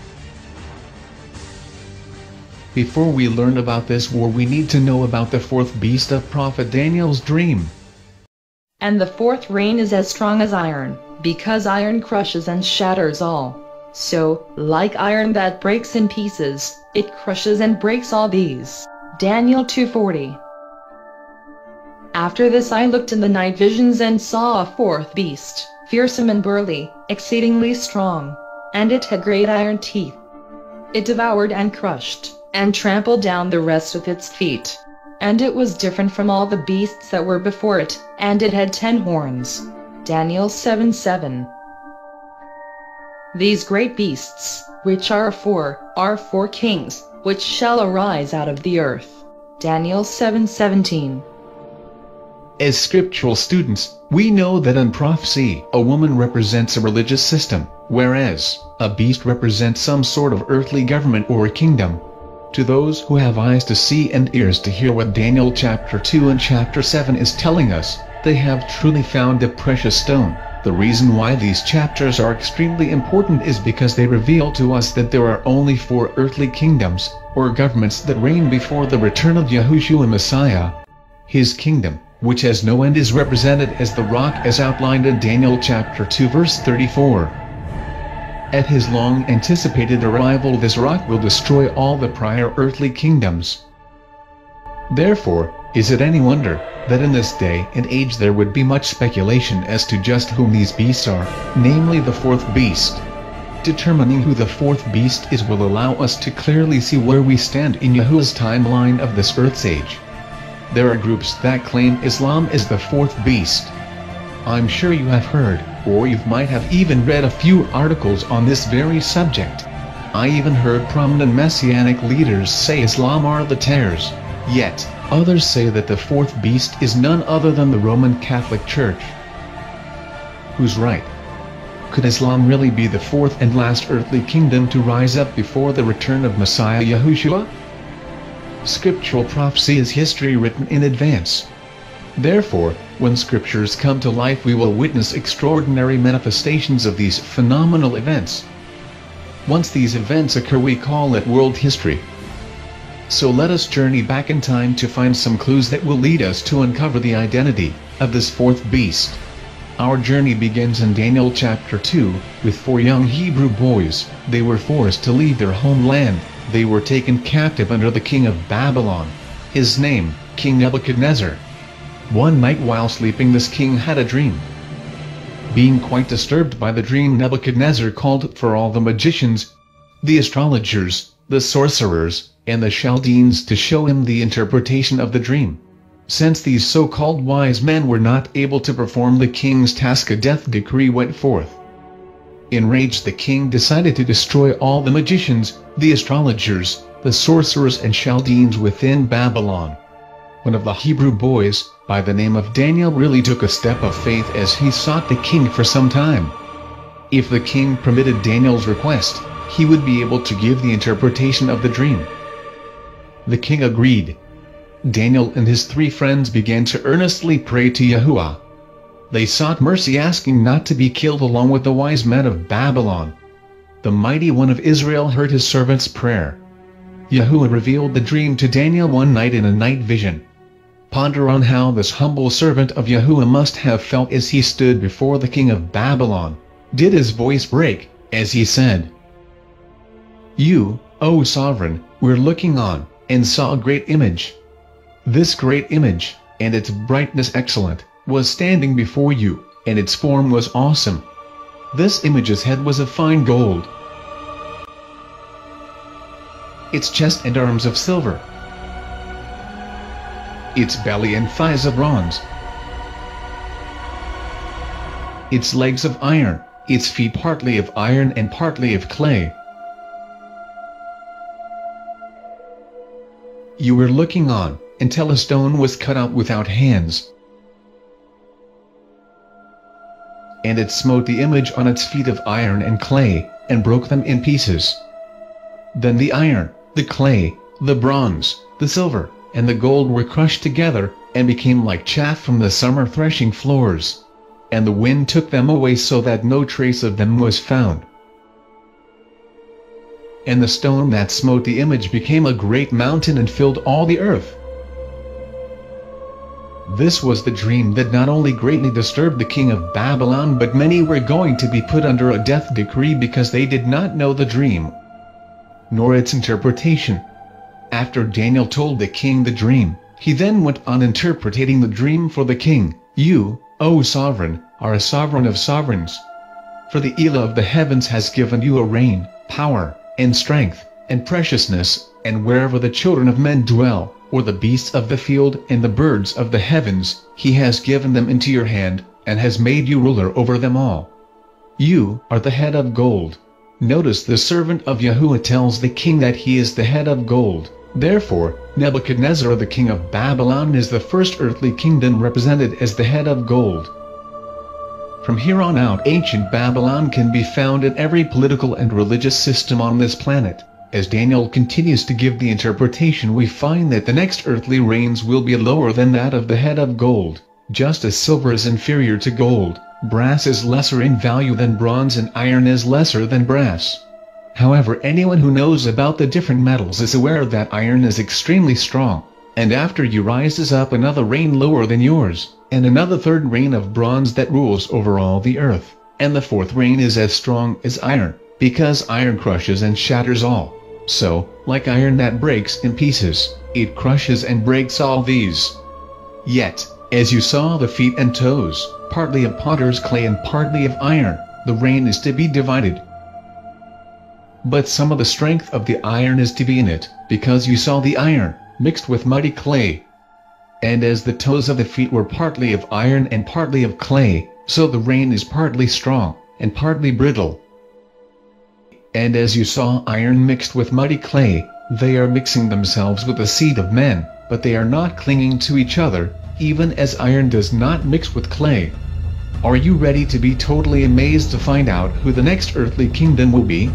Speaker 2: Before we learn about this war, we need to know about the fourth beast of Prophet Daniel's dream.
Speaker 1: And the fourth rain is as strong as iron, because iron crushes and shatters all. So, like iron that breaks in pieces, it crushes and breaks all these. Daniel 2:40. After this I looked in the night visions and saw a fourth beast, fearsome and burly, exceedingly strong, and it had great iron teeth. It devoured and crushed, and trampled down the rest with its feet. And it was different from all the beasts that were before it, and it had 10 horns. Daniel 7:7. These great beasts, which are four kings, which shall arise out of the earth. Daniel 7:17.
Speaker 2: As scriptural students, we know that in prophecy, a woman represents a religious system, whereas a beast represents some sort of earthly government or kingdom. To those who have eyes to see and ears to hear what Daniel chapter 2 and chapter 7 is telling us, they have truly found a precious stone. The reason why these chapters are extremely important is because they reveal to us that there are only 4 earthly kingdoms, or governments that reign before the return of Yahushua Messiah. His kingdom, which has no end, is represented as the rock as outlined in Daniel chapter 2 verse 34. At his long-anticipated arrival, this rock will destroy all the prior earthly kingdoms. Therefore, is it any wonder that in this day and age there would be much speculation as to just whom these beasts are, namely the fourth beast? Determining who the fourth beast is will allow us to clearly see where we stand in Yahuwah's timeline of this earth's age. There are groups that claim Islam is the fourth beast. I'm sure you have heard, or you might have even read a few articles on this very subject. I even heard prominent messianic leaders say Islam are the tares. Yet, others say that the fourth beast is none other than the Roman Catholic Church. Who's right? Could Islam really be the fourth and last earthly kingdom to rise up before the return of Messiah Yahushua? Scriptural prophecy is history written in advance. Therefore, when scriptures come to life, we will witness extraordinary manifestations of these phenomenal events. Once these events occur, we call it world history. So let us journey back in time to find some clues that will lead us to uncover the identity, of this fourth beast. Our journey begins in Daniel chapter 2, with 4 young Hebrew boys. They were forced to leave their homeland. They were taken captive under the king of Babylon. His name, King Nebuchadnezzar. One night while sleeping, this king had a dream. Being quite disturbed by the dream, Nebuchadnezzar called for all the magicians, the astrologers, the sorcerers, and the Chaldeans to show him the interpretation of the dream. Since these so-called wise men were not able to perform the king's task, a death decree went forth. Enraged, the king decided to destroy all the magicians, the astrologers, the sorcerers and Chaldeans within Babylon. One of the Hebrew boys, by the name of Daniel, really took a step of faith as he sought the king for some time. If the king permitted Daniel's request, he would be able to give the interpretation of the dream. The king agreed. Daniel and his 3 friends began to earnestly pray to Yahuwah. They sought mercy, asking not to be killed along with the wise men of Babylon. The mighty one of Israel heard his servant's prayer. Yahuwah revealed the dream to Daniel one night in a night vision. Ponder on how this humble servant of Yahuwah must have felt as he stood before the king of Babylon. Did his voice break, as he said, "You, O sovereign, were looking on, and saw a great image. This great image, and its brightness excellent, was standing before you, and its form was awesome. This image's head was of fine gold, its chest and arms of silver, its belly and thighs of bronze, its legs of iron, its feet partly of iron and partly of clay. You were looking on, until a stone was cut out without hands, and it smote the image on its feet of iron and clay, and broke them in pieces. Then the iron, the clay, the bronze, the silver, and the gold were crushed together, and became like chaff from the summer threshing floors. And the wind took them away so that no trace of them was found. And the stone that smote the image became a great mountain and filled all the earth. This was the dream that not only greatly disturbed the king of Babylon, but many were going to be put under a death decree because they did not know the dream, nor its interpretation. After Daniel told the king the dream, he then went on interpreting the dream for the king. You, O sovereign, are a sovereign of sovereigns. For the Elah of the heavens has given you a reign, power, and strength, and preciousness, and wherever the children of men dwell, or the beasts of the field and the birds of the heavens, he has given them into your hand, and has made you ruler over them all. You are the head of gold. Notice the servant of Yahuwah tells the king that he is the head of gold. Therefore, Nebuchadnezzar the king of Babylon is the first earthly kingdom represented as the head of gold. From here on out, ancient Babylon can be found in every political and religious system on this planet. As Daniel continues to give the interpretation, we find that the next earthly reigns will be lower than that of the head of gold. Just as silver is inferior to gold, brass is lesser in value than bronze, and iron is lesser than brass. However, anyone who knows about the different metals is aware that iron is extremely strong, and after you rises up another reign lower than yours, and another third reign of bronze that rules over all the earth, and the fourth reign is as strong as iron, because iron crushes and shatters all. So, like iron that breaks in pieces, it crushes and breaks all these. Yet, as you saw the feet and toes, partly of potter's clay and partly of iron, the reign is to be divided. But some of the strength of the iron is to be in it, because you saw the iron, mixed with muddy clay. And as the toes of the feet were partly of iron and partly of clay, so the reign is partly strong, and partly brittle. And as you saw iron mixed with muddy clay, they are mixing themselves with the seed of men, but they are not clinging to each other, even as iron does not mix with clay. Are you ready to be totally amazed to find out who the next earthly kingdom will be?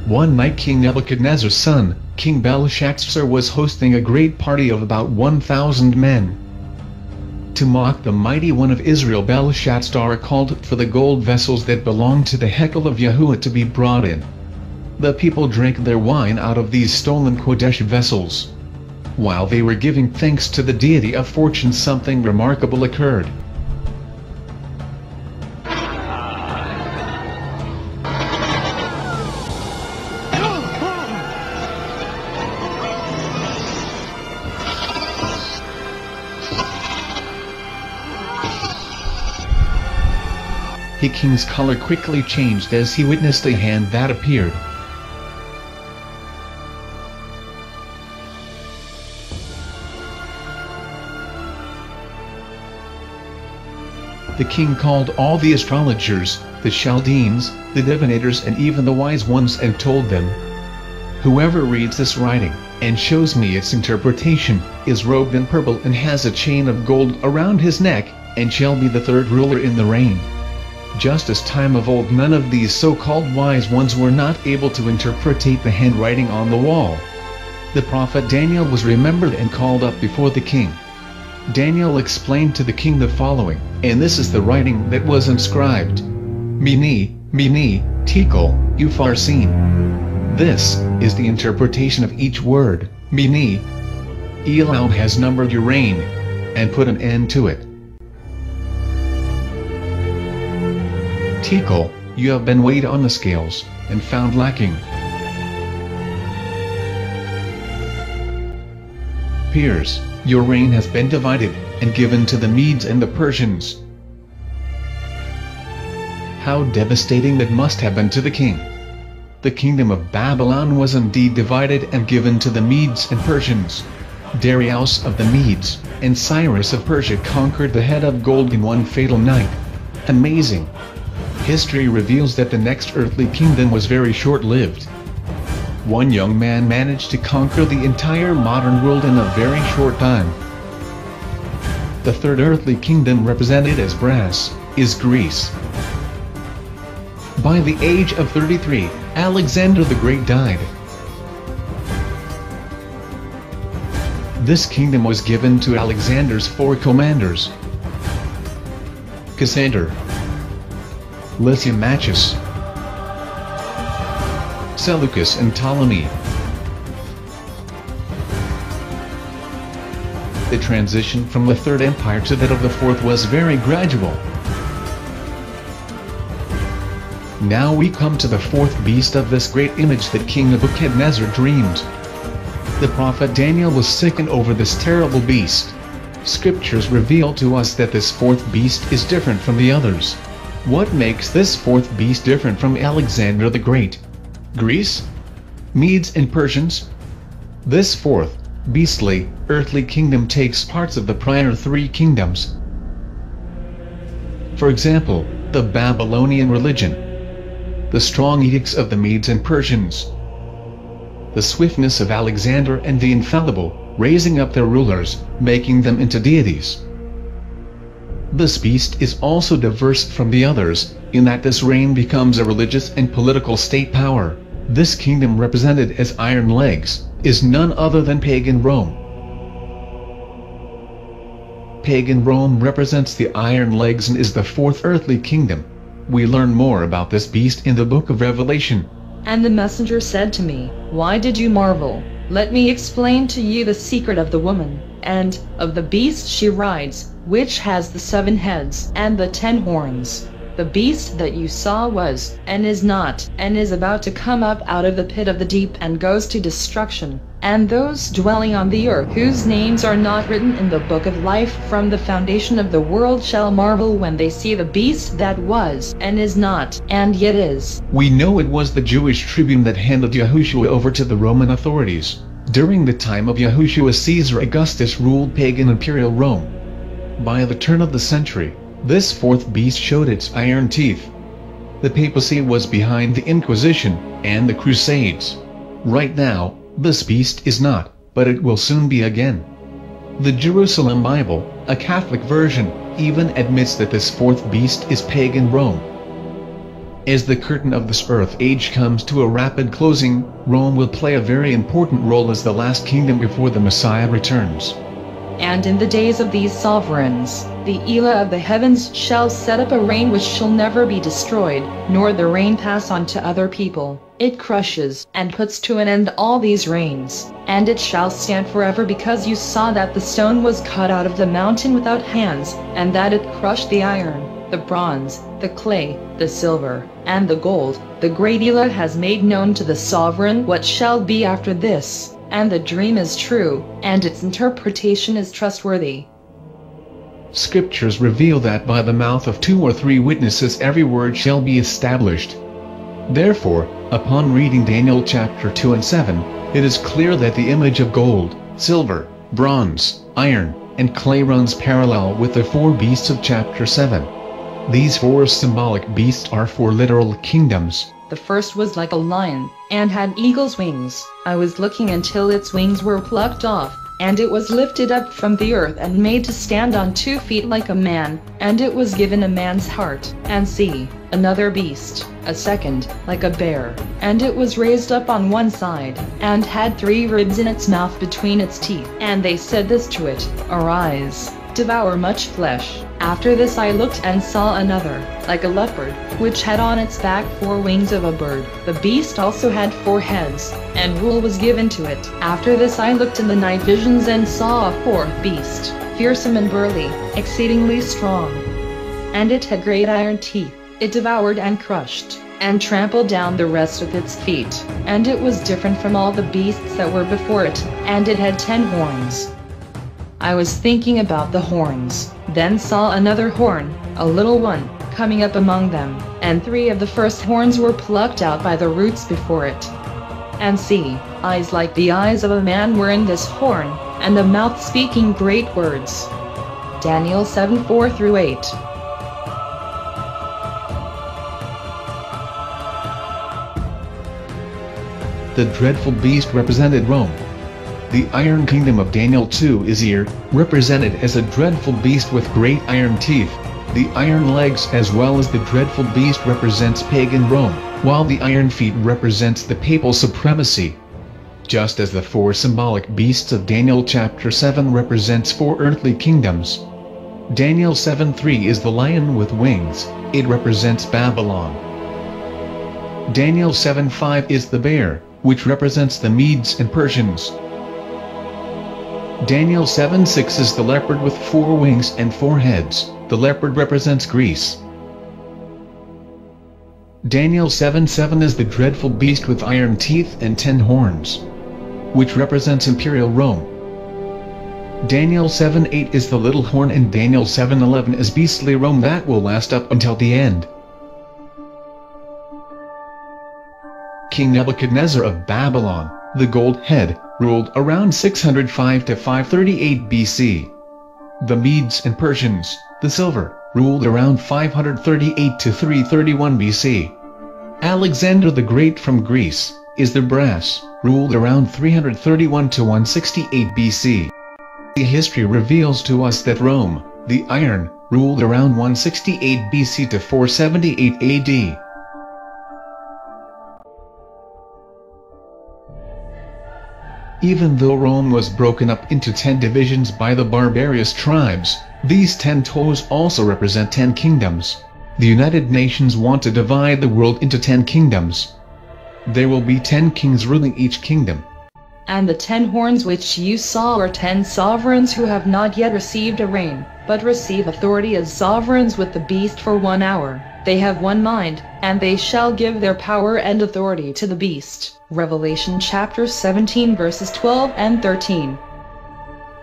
Speaker 2: One night King Nebuchadnezzar's son, King Belshazzar, was hosting a great party of about 1,000 men. To mock the mighty one of Israel, Belshazzar called for the gold vessels that belonged to the Hekel of Yahuwah to be brought in. The people drank their wine out of these stolen Kodesh vessels. While they were giving thanks to the deity of fortune, something remarkable occurred. The king's color quickly changed as he witnessed a hand that appeared. The king called all the astrologers, the Chaldeans, the divinators and even the wise ones and told them, "Whoever reads this writing, and shows me its interpretation, is robed in purple and has a chain of gold around his neck, and shall be the third ruler in the reign." Just as time of old, none of these so-called wise ones were not able to interpretate the handwriting on the wall. The prophet Daniel was remembered and called up before the king. Daniel explained to the king the following, and this is the writing that was inscribed. Mene, Mene, Tekel, Upharsin. This is the interpretation of each word. Mene, Elam has numbered your reign, and put an end to it. Tekel, you have been weighed on the scales, and found lacking. Peers, your reign has been divided, and given to the Medes and the Persians. How devastating that must have been to the king. The kingdom of Babylon was indeed divided and given to the Medes and Persians. Darius of the Medes, and Cyrus of Persia conquered the head of gold in one fatal night. Amazing. History reveals that the next earthly kingdom was very short-lived. One young man managed to conquer the entire modern world in a very short time. The third earthly kingdom, represented as brass, is Greece. By the age of 33, Alexander the Great died. This kingdom was given to Alexander's 4 commanders: Cassander, Lysimachus, Seleucus and Ptolemy. The transition from the Third Empire to that of the Fourth was very gradual. Now we come to the fourth beast of this great image that King Nebuchadnezzar dreamed. The prophet Daniel was sickened over this terrible beast. Scriptures reveal to us that this fourth beast is different from the others. What makes this fourth beast different from Alexander the Great? Greece? Medes and Persians? This fourth, beastly, earthly kingdom takes parts of the prior 3 kingdoms. For example, the Babylonian religion, the strong edicts of the Medes and Persians, the swiftness of Alexander and the infallible, raising up their rulers, making them into deities. This beast is also diverse from the others, in that this reign becomes a religious and political state power. This kingdom, represented as iron legs, is none other than pagan Rome. Pagan Rome represents the iron legs and is the fourth earthly kingdom. We learn more about this beast in the book of Revelation.
Speaker 1: And the messenger said to me, "Why did you marvel? Let me explain to you the secret of the woman, and of the beast she rides, which has the 7 heads and the 10 horns. The beast that you saw was, and is not, and is about to come up out of the pit of the deep and goes to destruction. And those dwelling on the earth, whose names are not written in the book of life from the foundation of the world, shall marvel when they see the beast that was, and is not, and yet is."
Speaker 2: We know it was the Jewish tribune that handed Yahushua over to the Roman authorities. During the time of Yahushua, Caesar Augustus ruled pagan imperial Rome. By the turn of the century, this fourth beast showed its iron teeth. The papacy was behind the Inquisition and the Crusades. Right now, this beast is not, but it will soon be again. The Jerusalem Bible, a Catholic version, even admits that this fourth beast is pagan Rome. As the curtain of this earth age comes to a rapid closing, Rome will play a very important role as the last kingdom before the Messiah returns.
Speaker 1: And in the days of these sovereigns, the Elah of the heavens shall set up a reign which shall never be destroyed, nor the reign pass on to other people. It crushes and puts to an end all these reigns, and it shall stand forever, because you saw that the stone was cut out of the mountain without hands, and that it crushed the iron, the bronze, the clay, the silver, and the gold. The great Elah has made known to the sovereign what shall be after this, and the dream is true, and its interpretation is trustworthy.
Speaker 2: Scriptures reveal that by the mouth of 2 or 3 witnesses every word shall be established. Therefore, upon reading Daniel chapter 2 and 7, it is clear that the image of gold, silver, bronze, iron, and clay runs parallel with the 4 beasts of chapter 7. These 4 symbolic beasts are 4 literal kingdoms.
Speaker 1: The first was like a lion, and had eagle's wings. I was looking until its wings were plucked off, and it was lifted up from the earth and made to stand on 2 feet like a man, and it was given a man's heart. And see, another beast, a second, like a bear, and it was raised up on one side, and had 3 ribs in its mouth between its teeth. And they said this to it, Arise, devour much flesh. After this I looked and saw another, like a leopard, which had on its back 4 wings of a bird. The beast also had 4 heads, and rule was given to it. After this I looked in the night visions and saw a 4th beast, fearsome and burly, exceedingly strong. And it had great iron teeth. It devoured and crushed, and trampled down the rest of its feet. And it was different from all the beasts that were before it, and it had 10 horns. I was thinking about the horns, then saw another horn, a little one, coming up among them, and 3 of the first horns were plucked out by the roots before it. And see, eyes like the eyes of a man were in this horn, and the mouth speaking great words. Daniel 7:4-8.
Speaker 2: The dreadful beast represented Rome. The iron kingdom of Daniel 2 is here, represented as a dreadful beast with great iron teeth. The iron legs as well as the dreadful beast represents pagan Rome, while the iron feet represents the papal supremacy. Just as the 4 symbolic beasts of Daniel chapter 7 represents 4 earthly kingdoms. Daniel 7:3 is the lion with wings, it represents Babylon. Daniel 7:5 is the bear, which represents the Medes and Persians. Daniel 7:6 is the leopard with 4 wings and 4 heads, the leopard represents Greece. Daniel 7:7 is the dreadful beast with iron teeth and 10 horns, which represents Imperial Rome. Daniel 7:8 is the little horn, and Daniel 7:11 is beastly Rome that will last up until the end. King Nebuchadnezzar of Babylon, the gold head, ruled around 605 to 538 BC. The Medes and Persians, the silver, ruled around 538 to 331 BC. Alexander the Great from Greece, is the brass, ruled around 331 to 168 BC. The history reveals to us that Rome, the iron, ruled around 168 BC to 478 AD. Even though Rome was broken up into 10 divisions by the barbarous tribes, these 10 toes also represent 10 kingdoms. The United Nations want to divide the world into 10 kingdoms. There will be 10 kings ruling each kingdom.
Speaker 1: And the 10 horns which you saw are 10 sovereigns who have not yet received a reign, but receive authority as sovereigns with the beast for 1 hour. They have one mind, and they shall give their power and authority to the beast. Revelation chapter 17 verses 12 and 13.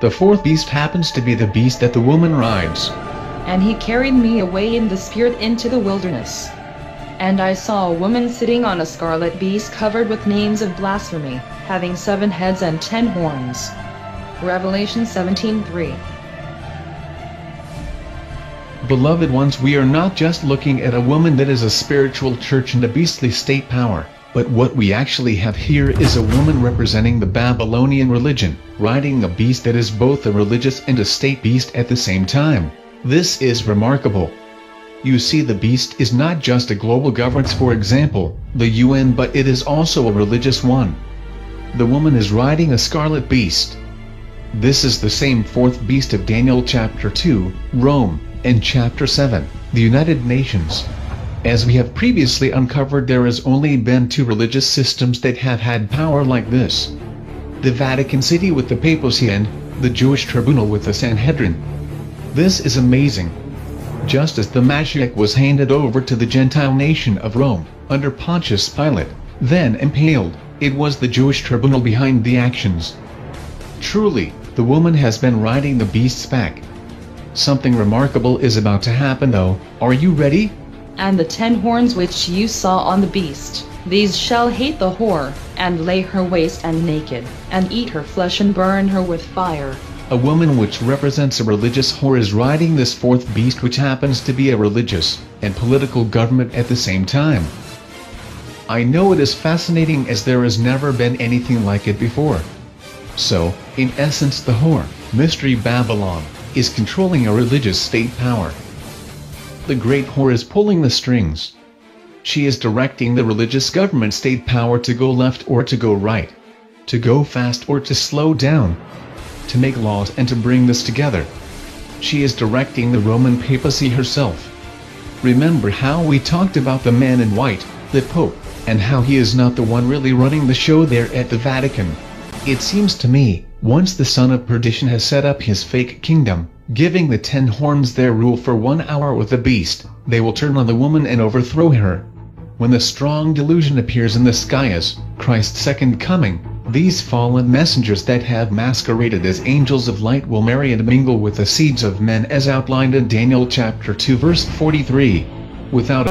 Speaker 2: The 4th beast happens to be the beast that the woman rides.
Speaker 1: And he carried me away in the spirit into the wilderness. And I saw a woman sitting on a scarlet beast covered with names of blasphemy, having 7 heads and 10 horns. Revelation 17:3.
Speaker 2: Beloved ones, we are not just looking at a woman that is a spiritual church and a beastly state power, but what we actually have here is a woman representing the Babylonian religion, riding a beast that is both a religious and a state beast at the same time. This is remarkable. You see, the beast is not just a global governance, for example, the UN, but it is also a religious one. The woman is riding a scarlet beast. This is the same 4th beast of Daniel chapter 2, Rome, and chapter 7, the United Nations. As we have previously uncovered, there has only been 2 religious systems that have had power like this. The Vatican City with the papacy and the Jewish tribunal with the Sanhedrin. This is amazing. Just as the mashiach was handed over to the Gentile nation of Rome, under Pontius Pilate, then impaled, it was the Jewish tribunal behind the actions. Truly, the woman has been riding the beast's back. Something remarkable is about to happen though, are you ready?
Speaker 1: And the 10 horns which you saw on the beast, these shall hate the whore, and lay her waste and naked, and eat her flesh and burn her with fire.
Speaker 2: A woman which represents a religious whore is riding this fourth beast, which happens to be a religious and political government at the same time. I know it is fascinating, as there has never been anything like it before. So, in essence, the whore, Mystery Babylon, is controlling a religious state power. The great whore is pulling the strings. She is directing the religious government state power to go left or to go right, to go fast or to slow down, to make laws and to bring this together. She is directing the Roman papacy herself. Remember how we talked about the man in white, the Pope, and how he is not the one really running the show there at the Vatican. It seems to me, once the son of perdition has set up his fake kingdom, giving the 10 horns their rule for 1 hour with the beast, they will turn on the woman and overthrow her. When the strong delusion appears in the sky as Christ's second coming, these fallen messengers that have masqueraded as angels of light will marry and mingle with the seeds of men, as outlined in Daniel chapter 2 verse 43. Without